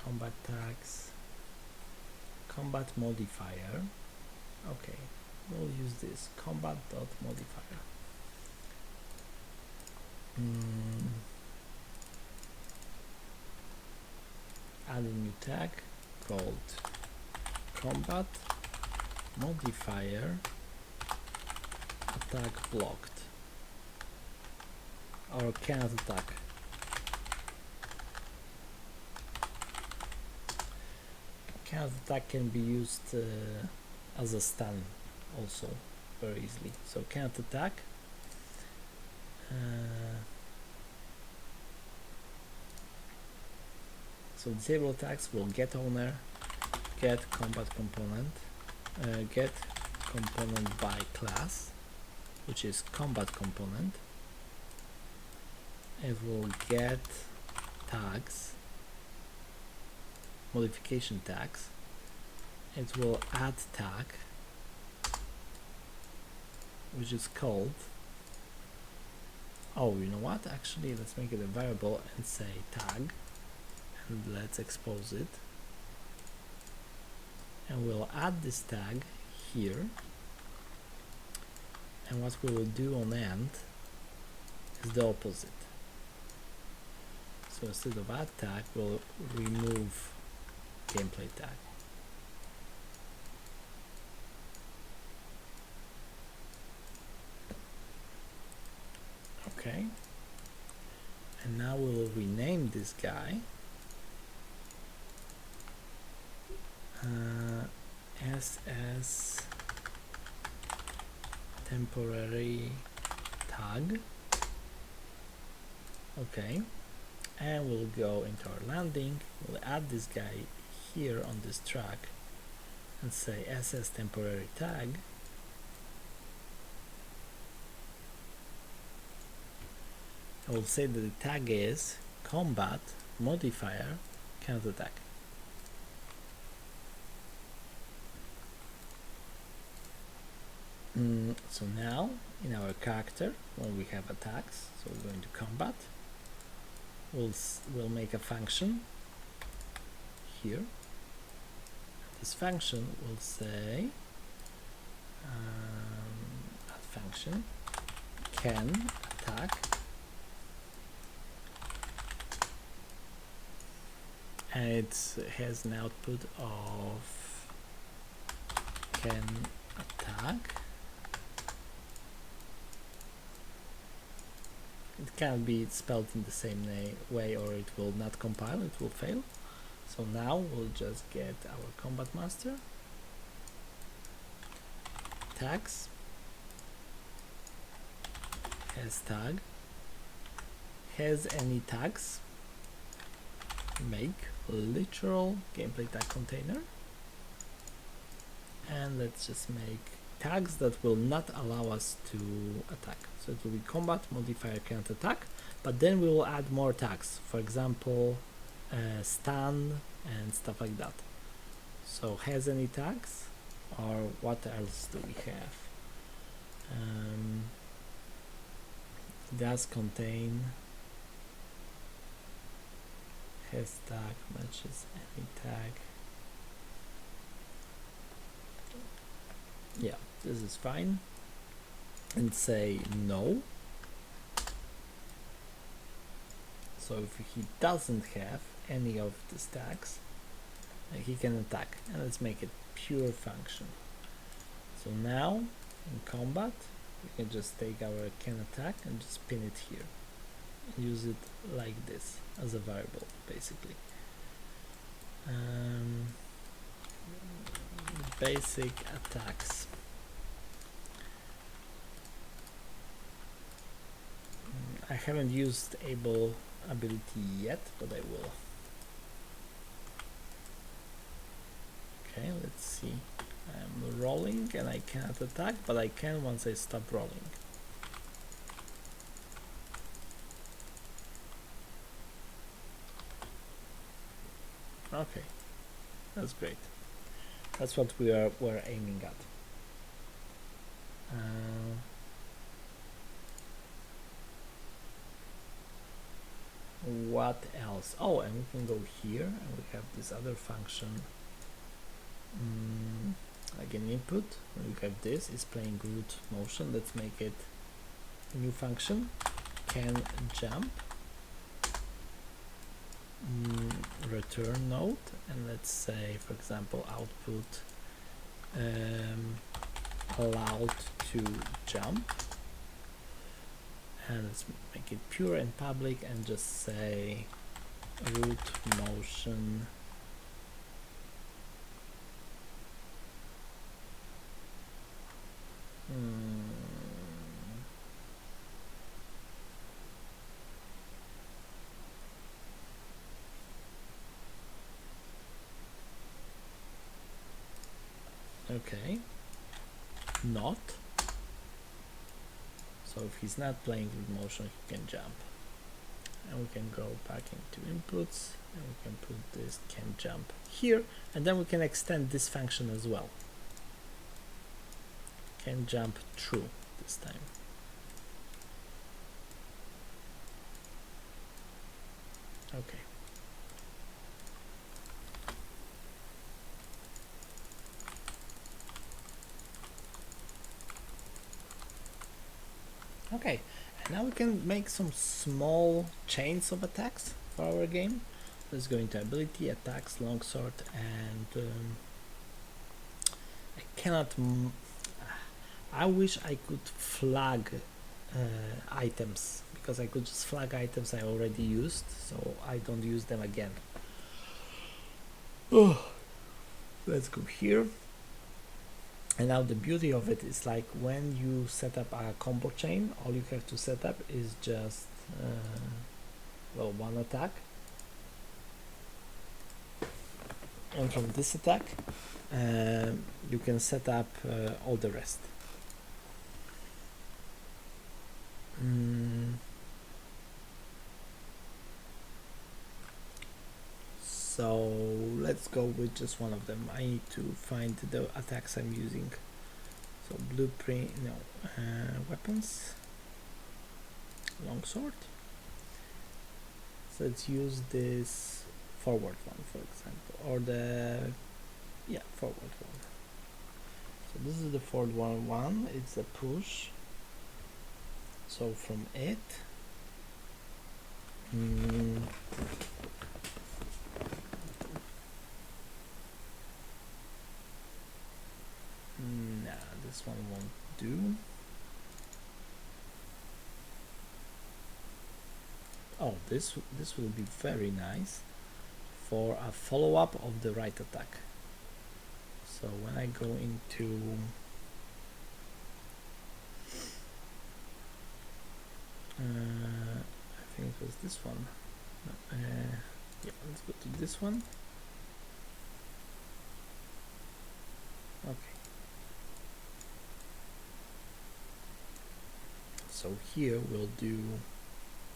[SPEAKER 1] Combat tags. Combat modifier. Okay, we'll use this combat.modifier. Add a new tag called combat modifier attack blocked, or cannot attack. Cannot attack can be used as a stun also very easily. So cannot attack. So disable attacks will get owner, get combat component, get component by class, which is combat component. It will get tags, modification tags. It will add tag, which is called, oh, you know what, actually let's make it a variable and say tag, and let's expose it, and we'll add this tag here, and what we will do on end is the opposite. So instead of add tag, we'll remove gameplay tag. Okay. And now we'll rename this guy SS temporary tag. Okay, and we'll go into our landing, we'll add this guy here on this track and say SS temporary tag, I will say that the tag is combat modifier counterattack. So now in our character, when we have attacks, so we're going to combat, we'll make a function here. This function will say add function can attack, and it has an output of can attack. It can be spelled in the same way, or it will not compile, it will fail. So now we'll just get our combat master, tags, has tag, has any tags, make literal gameplay tag container, and let's just make tags that will not allow us to attack. So it will be combat modifier can't attack, but then we will add more tags, for example stun and stuff like that. So has any tags, or what else do we have? Does contain, has tag, matches any tag. Yeah, this is fine, and say no. So if he doesn't have any of these tags, he can attack, and let's make it pure function. So now in combat we can just take our can attack and just pin it here and use it like this as a variable basically. Basic attacks. I haven't used able ability yet, but I will. Okay, let's see. I'm rolling and I cannot attack, but I can once I stop rolling. Okay, that's great. That's what we're aiming at. What else? Oh, and we can go here and we have this other function, like an input. We have this is playing root motion. Let's make it a new function, can jump, return node, and let's say for example output allowed to jump, and let's make it pure and public and just say root motion okay, not. So if he's not playing with motion, he can jump. And we can go back into inputs and we can put this can jump here, and then we can extend this function as well. Can jump true this time. Okay. Okay, and now we can make some small chains of attacks. for our game. Let's go into ability, attacks, longsword, and I cannot. I wish I could flag items, because I could just flag items I already used, so I don't use them again. Oh, let's go here. And now the beauty of it is, like, when you set up a combo chain, all you have to set up is just well, one attack, and from this attack you can set up all the rest. So let's go with just one of them. I need to find the attacks I'm using. So blueprint, no, weapons, longsword. So let's use this forward one, for example, or the forward one. So this is the forward one. It's a push. So from it, this one won't do. Oh, this will be very nice for a follow-up of the right attack. So when I go into I think it was this one. Yeah, let's go to this one. Okay. So here we'll do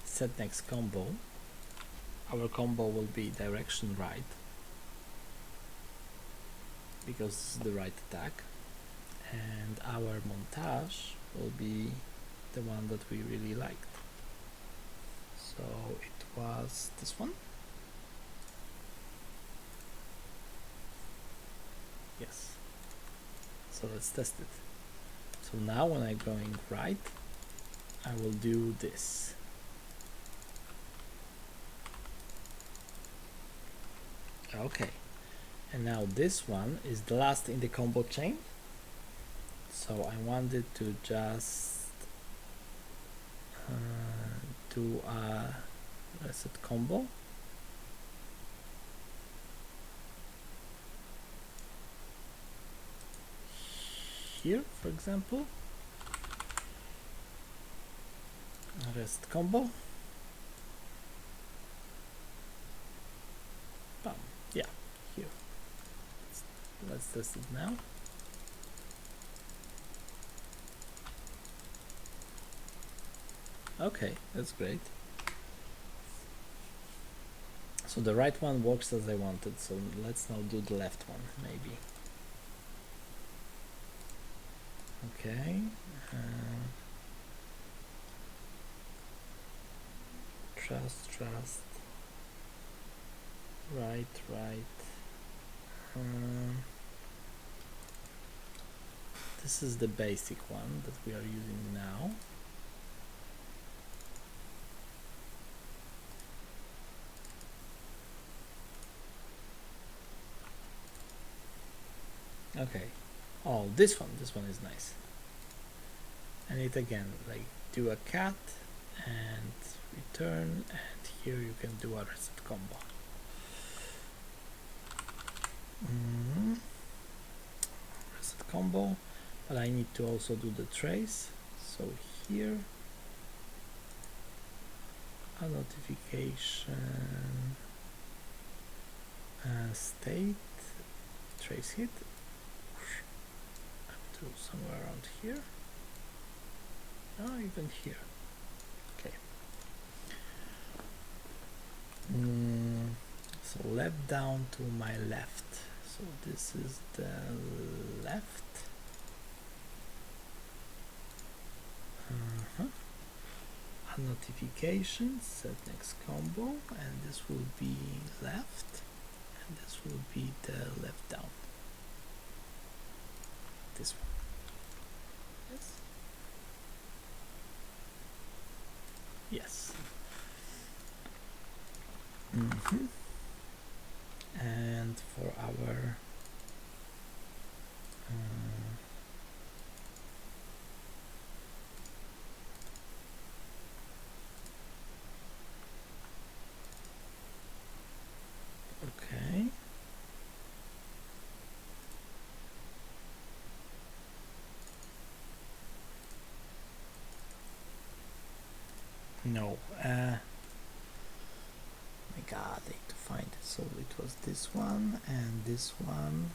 [SPEAKER 1] set next combo. Our combo will be direction right, because this is the right attack, and our montage will be the one that we really liked. So it was this one. Yes. So let's test it. So now when I'm going right, I will do this. Okay, and now this one is the last in the combo chain, so I wanted to just do a reset combo. Here, for example, a reset combo. Bam. Yeah, here. Let's test it now. Okay, that's great. So the right one works as I wanted, so let's now do the left one, maybe. Okay. Trust. Right. This is the basic one that we are using now. Okay. Oh, this one is nice. And it again, like, do a cat and return, and here you can do a reset combo. Reset combo, but I need to also do the trace. So here, a notification, state, trace hit, up to somewhere around here. Oh, even here. Okay. So left down to my left. So this is the left. A notification, set next combo, and this will be left, and this will be the left down. This one. Yes. Yes. And for our okay. No, my god, I need to find it. So it was this one and this one.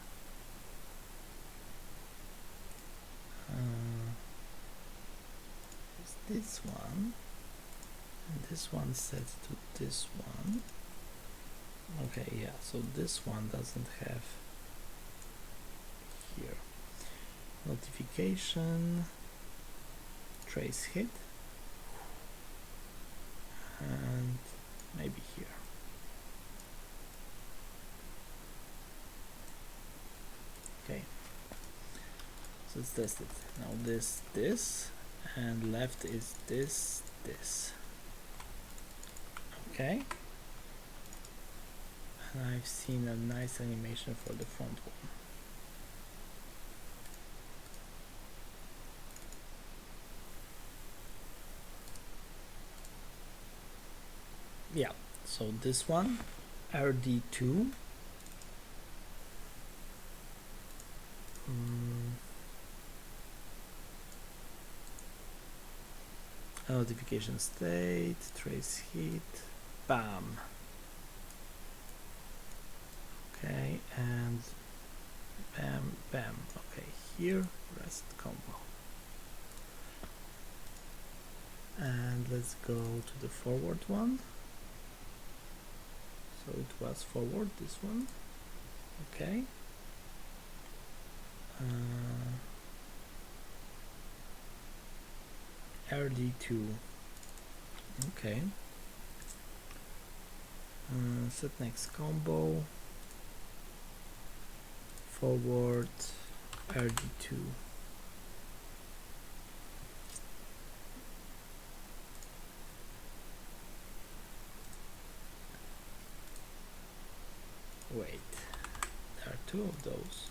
[SPEAKER 1] This one, and this one set to this one. Okay, yeah, so this one doesn't have here notification, trace hit, and maybe here. Okay, so it's tested. Now this, and left is this. Okay, and I've seen a nice animation for the front one. Yeah, so this one, RD2, notification state, trace heat, bam. Okay, and bam, bam. Okay, here, rest combo. And let's go to the forward one. So it was forward, this one. Okay. RD2. Okay. Set next combo. Forward RD2. Wait, there are two of those.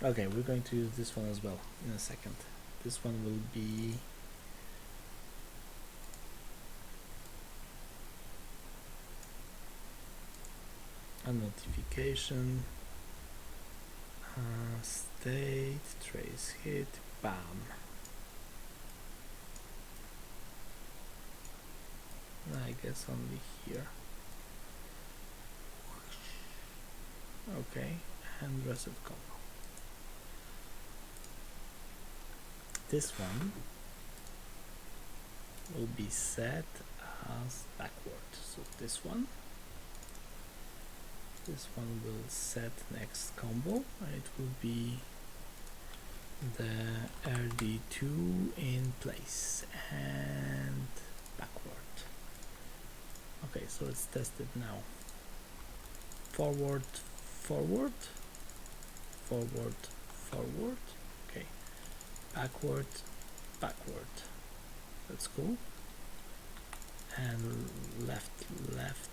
[SPEAKER 1] Okay, we're going to use this one as well in a second. This one will be a notification, state, trace hit, bam. I guess only here. Okay, and reset combo. This one will be set as backward. So this one will set next combo, and it will be the RD2 in place and backward. Okay, so it's tested now. Forward, forward, forward, forward. Okay, backward, backward. That's cool. And left, left,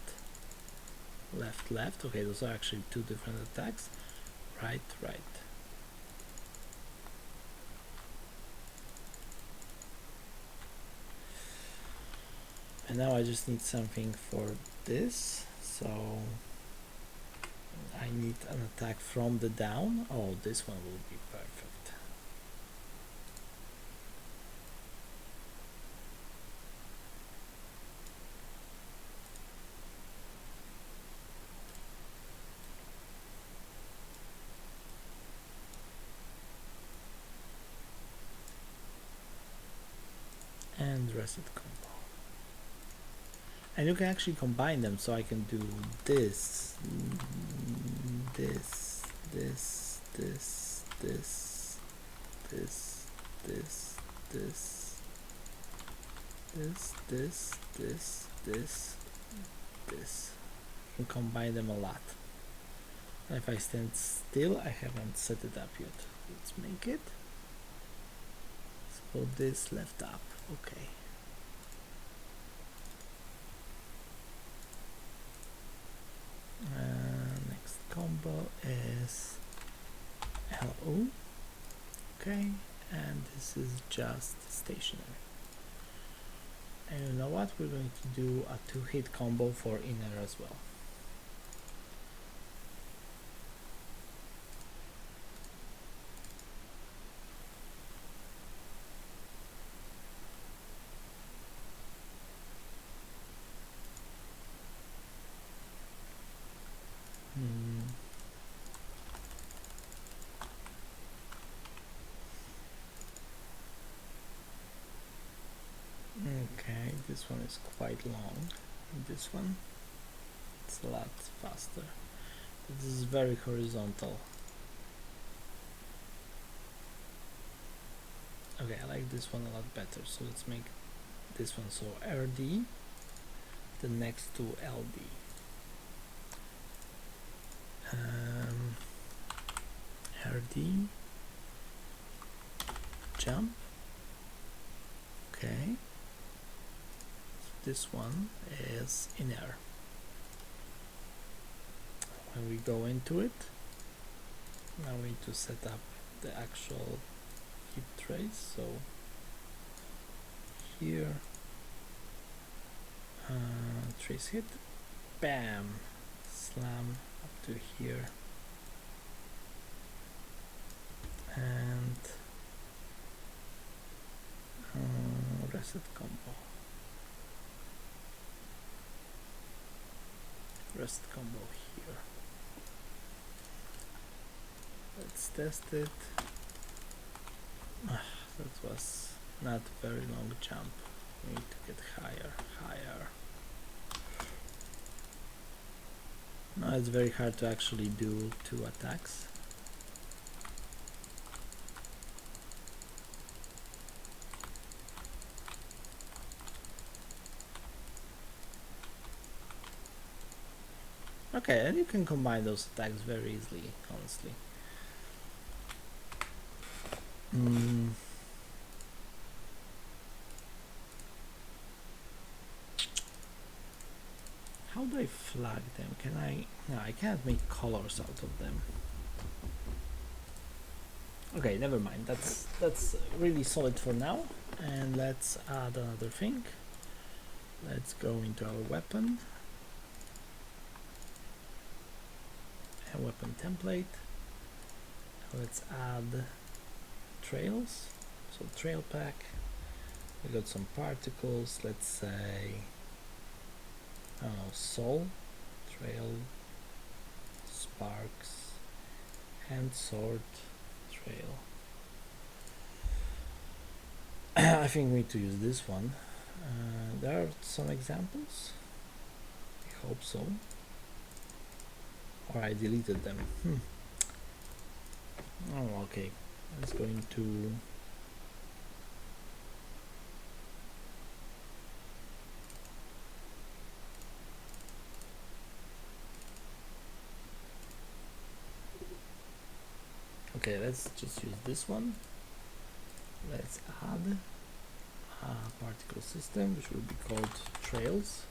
[SPEAKER 1] left, left. Okay, those are actually two different attacks. Right, right. And now I just need something for this. So I need an attack from the down. Oh, this one will be perfect. And reset combo. And you can actually combine them, so I can do this, this, this, this, this, this, this, this, this, this, this, this, this. You can combine them a lot. If I stand still, I haven't set it up yet. Let's make it. Let's put this left up. Okay. Next combo is LO. Okay, and this is just stationary. And you know what? We're going to do a 2-hit combo for inner as well. Okay, this one is quite long. This one, it's a lot faster. This is very horizontal. Okay, I like this one a lot better. So let's make this one so RD, the next to LD. RD, jump. Okay. This one is inner. When we go into it, now we need to set up the actual hit trace. So here, trace hit, bam, slam up to here, and reset combo. Rest combo here. Let's test it. That was not a very long jump. We need to get higher. Now it's very hard to actually do 2 attacks. Okay, and you can combine those attacks very easily, honestly. How do I flag them? Can I? No, I can't make colors out of them. Okay, never mind. That's really solid for now. And let's add another thing. Let's go into our weapon. A weapon template. Let's add trails. So trail pack. We got some particles. Let's say, I don't know, soul, trail, sparks, hand sword, trail. I think we need to use this one. There are some examples. I hope so. Or I deleted them. Oh, okay. Let's go into okay, let's just use this one. Let's add a particle system which will be called trails.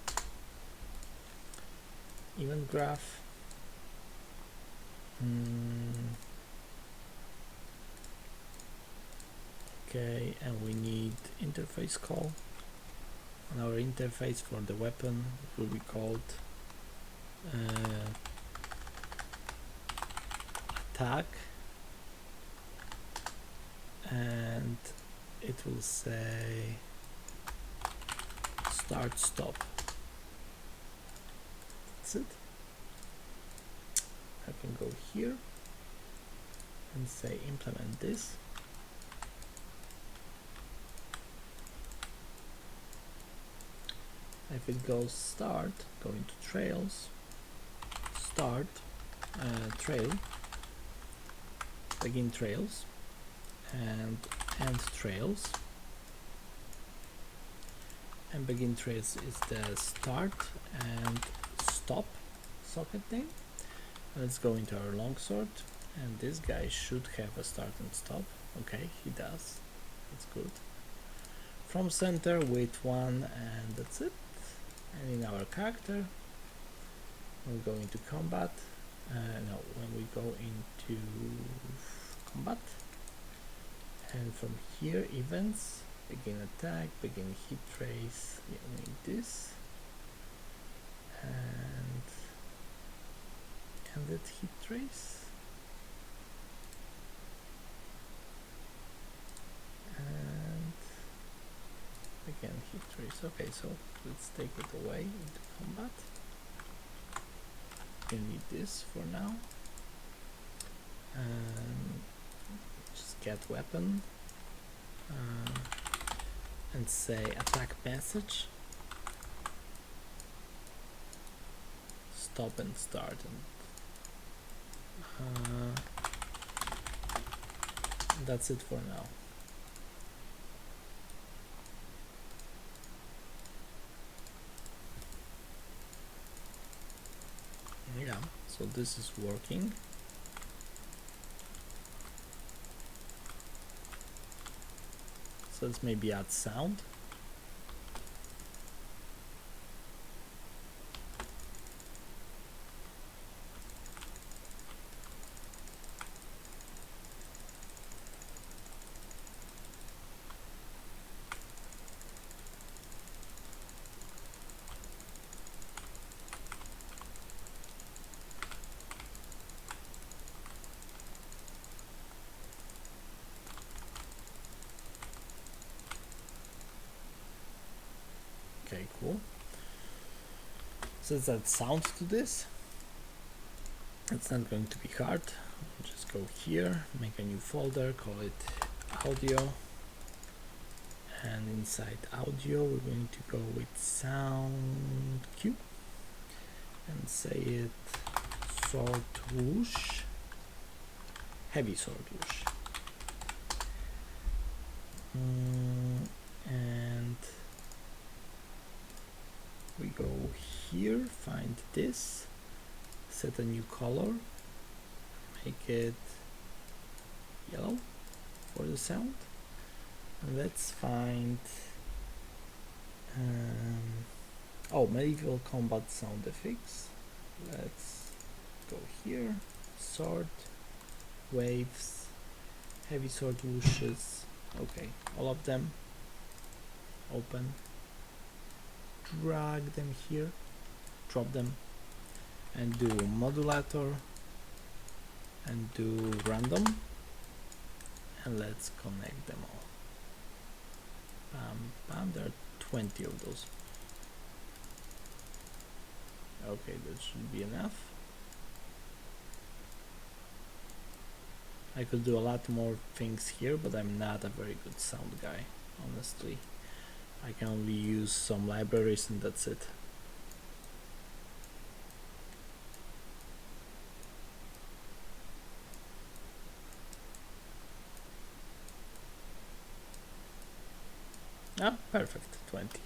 [SPEAKER 1] Event graph. Okay, and we need interface call. And our interface for the weapon will be called attack, and it will say start stop. That's it. I can go here and say implement this. If it goes start, go into trails, start, trail, begin trails, and end trails. And begin trails is the start and stop socket name, Let's go into our longsword, and this guy should have a start and stop. Okay, he does. That's good. From center with one, and that's it. And in our character, we'll go into combat. No, when we go into combat, and from here, events, begin attack, begin hit trace. Yeah, we need this, and that hit trace, and again hit trace. Okay, so let's take it away into combat. You need this for now. Just get weapon and say attack message, stop and start, and that's it for now. Yeah, so this is working. So let's maybe add sound. Okay, cool. So let's add sound to this. It's not going to be hard. Just go here, make a new folder, call it audio, and inside audio we're going to go with sound cue and say it sword whoosh, heavy sword whoosh. And we go here, find this, set a new color, make it yellow for the sound, and let's find medieval combat sound effects. Let's go here, sword, waves, heavy sword whooshes. Okay, all of them, open, drag them here, drop them, and do modulator and do random, and let's connect them all. There are 20 of those. Okay, that should be enough. I could do a lot more things here, but I'm not a very good sound guy, honestly. I can only use some libraries and that's it. Ah, perfect, 20.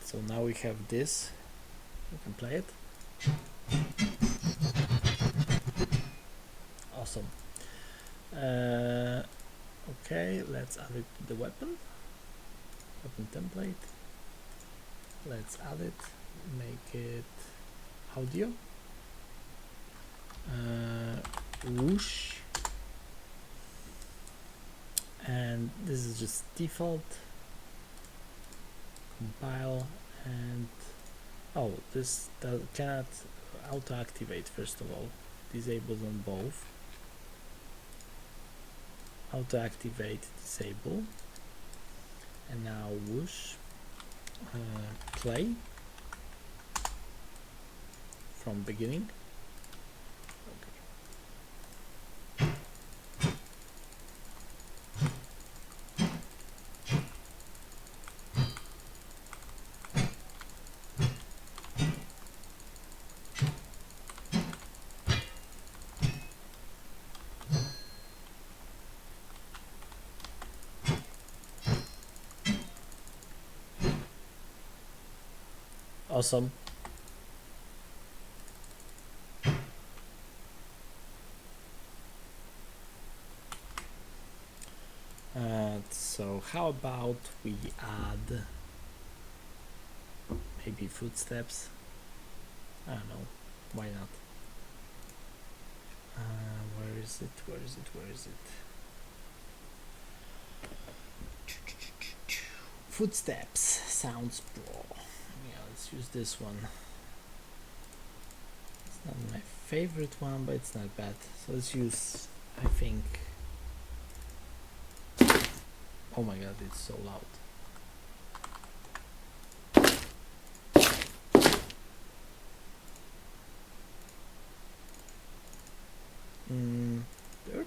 [SPEAKER 1] So now we have this, we can play it. Awesome. Okay, let's add it to the weapon template. Let's add it, make it audio, whoosh, and this is just default. Compile, and oh, this cannot auto activate. First of all, disable on both. Auto activate, disable, and now whoosh, play from beginning. Awesome. So how about we add maybe footsteps? I don't know, why not? Where is it? Where is it? Where is it? Footsteps sounds pro. Yeah, let's use this one. It's not my favorite one, but it's not bad. So let's use, I think. Oh my god, it's so loud. Dirt?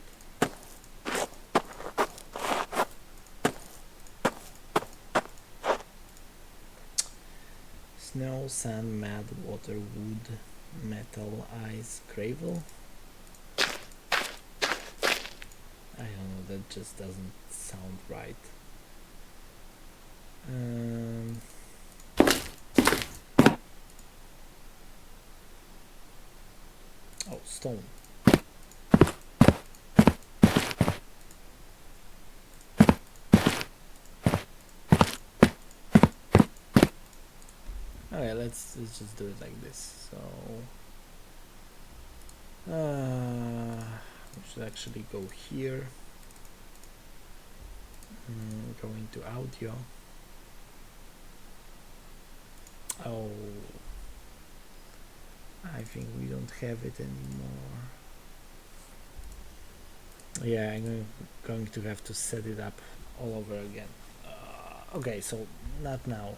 [SPEAKER 1] Snow, sand, mud, water, wood, metal, ice, gravel. I don't know, that just doesn't sound right. Oh, stone. Okay, let's just do it like this. So we should actually go here. Go into audio. Oh, I think we don't have it anymore. Yeah, I'm going to have to set it up all over again. Okay, so not now.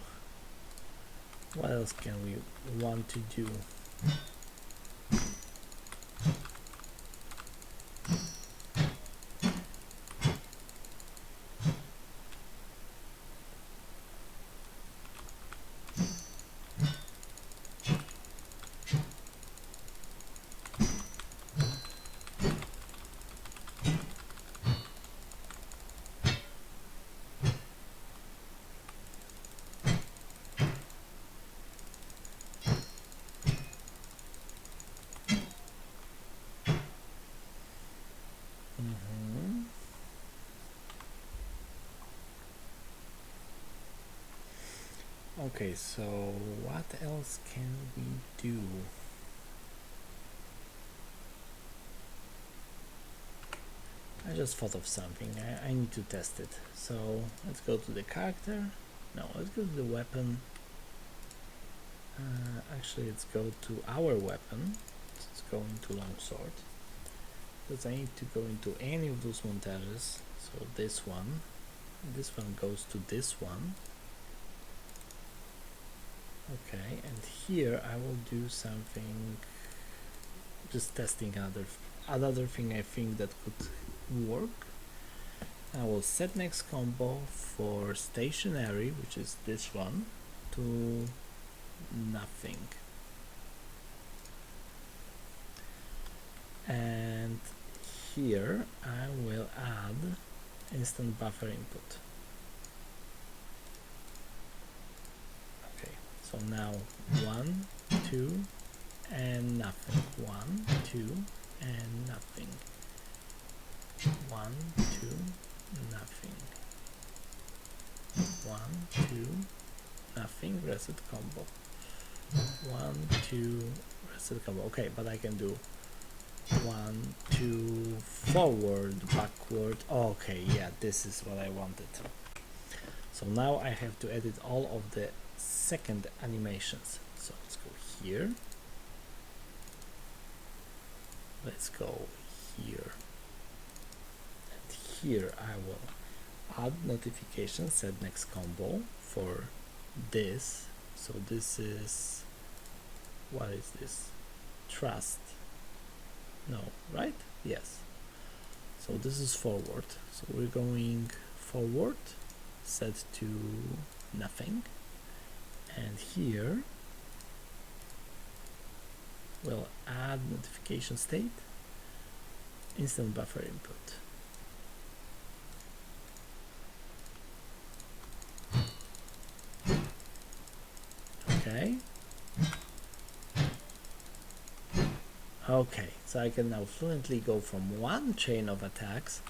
[SPEAKER 1] What else can we want to do? Okay, so what else can we do? I just thought of something. I need to test it. So let's go to the character. No, let's go to the weapon. Actually, let's go to our weapon. Let's go into longsword. Because I need to go into any of those montages. So this one goes to this one. Okay, and here I will do something, just testing another thing I think that could work. I will set next combo for stationary, which is this one, to nothing. And here I will add instant buffer input. So now 1, 2, and nothing. 1, 2, and nothing. 1, 2, nothing. 1, 2, nothing. Reset combo. 1, 2, reset combo. Okay, but I can do 1, 2, forward, backward. Okay, yeah, this is what I wanted. So now I have to edit all of the second animations. So let's go here. Let's go here. And here I will add notification, set next combo for this. So this is, what is this? Trust. No, right? Yes. So this is forward. So we're going forward, set to nothing. And here we'll add notification state, instant buffer input. Okay. Okay, so I can now fluently go from one chain of attacks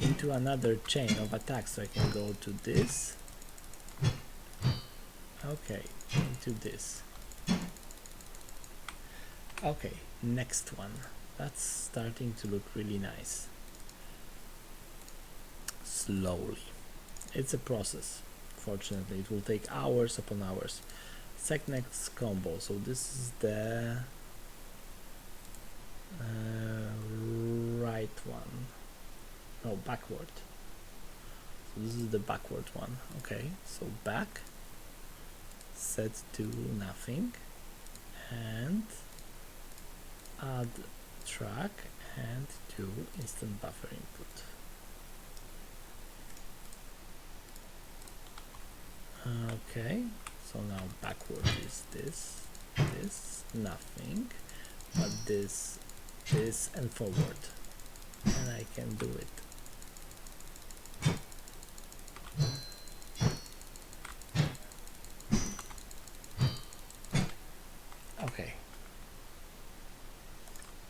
[SPEAKER 1] into another chain of attacks. So I can go to this, okay, into this. Okay, next one. That's starting to look really nice. Slowly. It's a process. Fortunately, it will take hours upon hours. Set next combo. So this is the right one. No, backward. So this is the backward one. Okay, so back, set to nothing, and add track and to instant buffer input. Okay, so now backward is this, nothing, but this, and forward, and I can do it. Okay.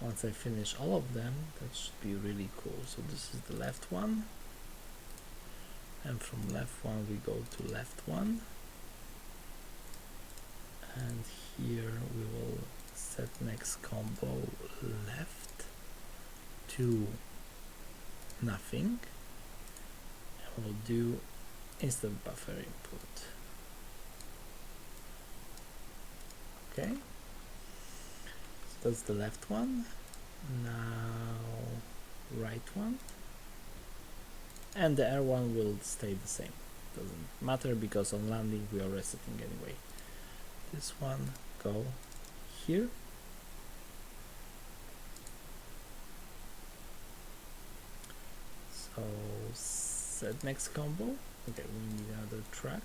[SPEAKER 1] Once I finish all of them, that should be really cool. So this is the left one, and from left one we go to left one, and here we will set next combo left to nothing, and we'll do instant buffer input. Okay, so that's the left one. Now right one, and the air one will stay the same. Doesn't matter because on landing we are resetting anyway. This one go here, so set next combo. Okay, we need another track.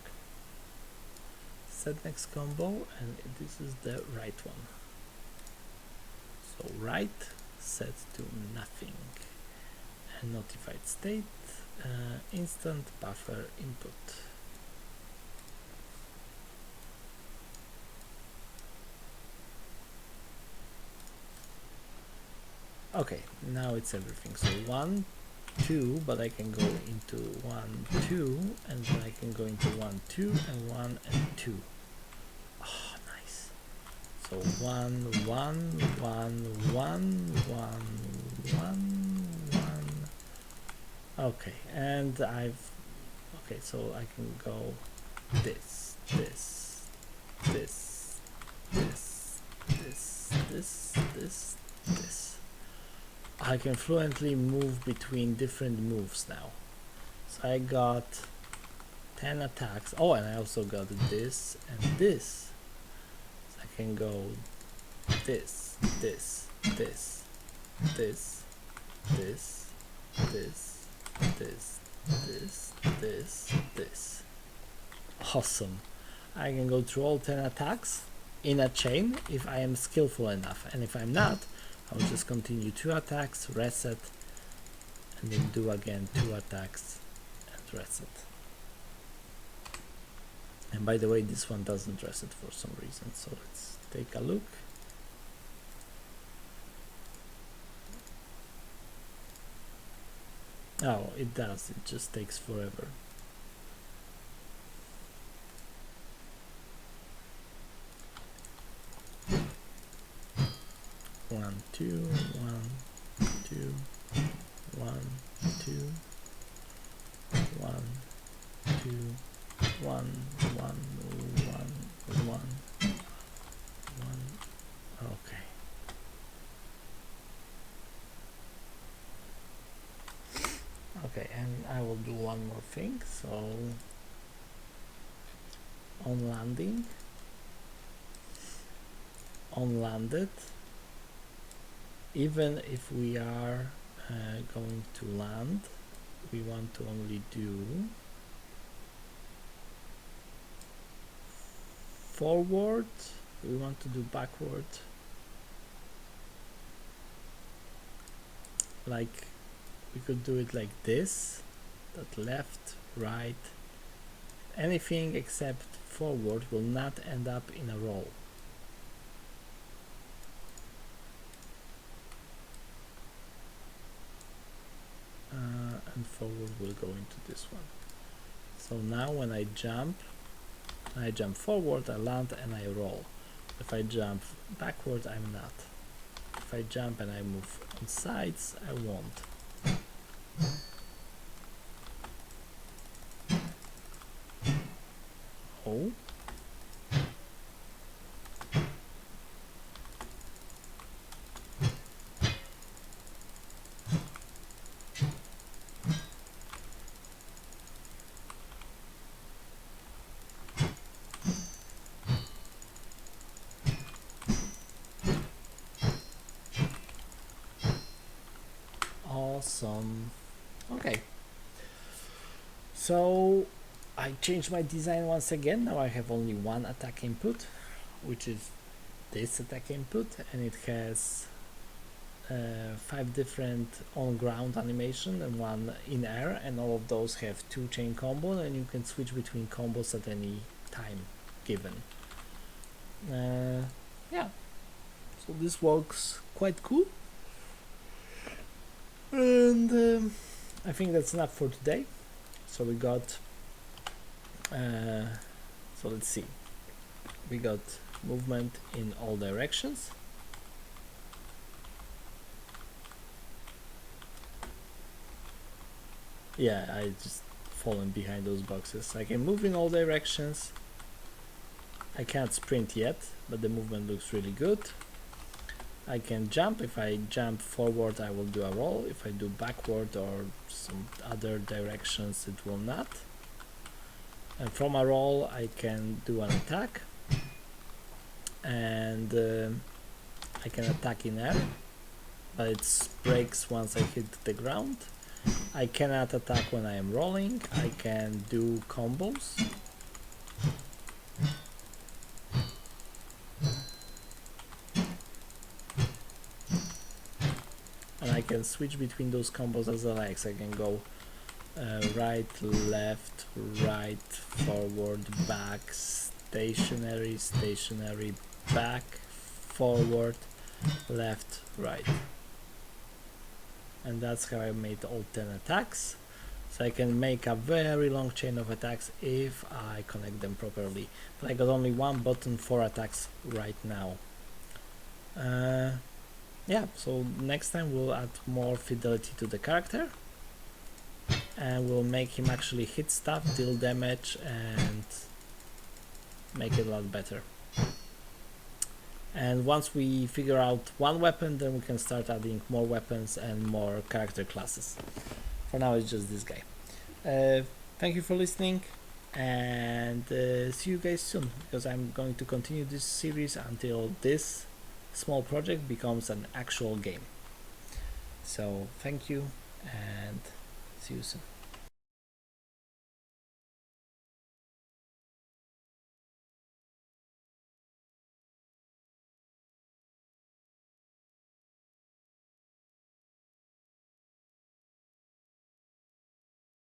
[SPEAKER 1] Set next combo, and this is the right one. So right set to nothing, and notified state, instant buffer input. Okay, now it's everything. So 1, 2, but I can go into 1, 2, and then I can go into 1, 2, and 1 and 2. Oh, nice. So 1, 1, 1, 1, 1, 1. Okay, and okay, so I can go this, this, this, this, this, this, this, this. I can fluently move between different moves now. So I got 10 attacks. Oh, and I also got this and this. So I can go this, this, this, this, this, this, this, this, this, this. Awesome. I can go through all 10 attacks in a chain if I am skillful enough, and if I'm not, I will just continue 2 attacks, reset, and then do again 2 attacks and reset. And by the way, this one doesn't reset for some reason, so let's take a look. Oh, it does, it just takes forever. One, two, 1, 2, 1, 2, 1, 2, 1, 1, 1, 1, 1. Okay. Okay, and I will do one more thing. So on landing, on landed, even if we are going to land, we want to only do forward, we want to do backward, like we could do it like this, that left, right, anything except forward will not end up in a roll. And and forward will go into this one. So now when I jump forward, I land and I roll. If I jump backward, I'm not. If I jump and I move on sides, I won't. Oh. Awesome. Okay. So I changed my design once again. Now I have only one attack input, which is this attack input, and it has 5 different on-ground animation and 1 in air, and all of those have 2 chain combos, and you can switch between combos at any time given. Yeah, so this works quite cool, and I think that's enough for today. So we got so let's see, we got movement in all directions. Yeah, I just fallen behind those boxes. I can move in all directions. I can't sprint yet, but the movement looks really good. I can jump. If I jump forward, I will do a roll. If I do backward or some other directions, it will not. And from a roll, I can do an attack, and I can attack in air, but it breaks once I hit the ground. I cannot attack when I am rolling. I can do combos. And I can switch between those combos as I like. So I can go right, left, right, forward, back, stationary, stationary, back, forward, left, right. And that's how I made all 10 attacks. So I can make a very long chain of attacks if I connect them properly. But I got only one button for attacks right now. Yeah, so next time we'll add more fidelity to the character, and we'll make him actually hit stuff, deal damage, and make it a lot better. And once we figure out one weapon, then we can start adding more weapons and more character classes. For now, it's just this guy. Thank you for listening, and see you guys soon, because I'm going to continue this series until this small project becomes an actual game. So thank you, and see you soon.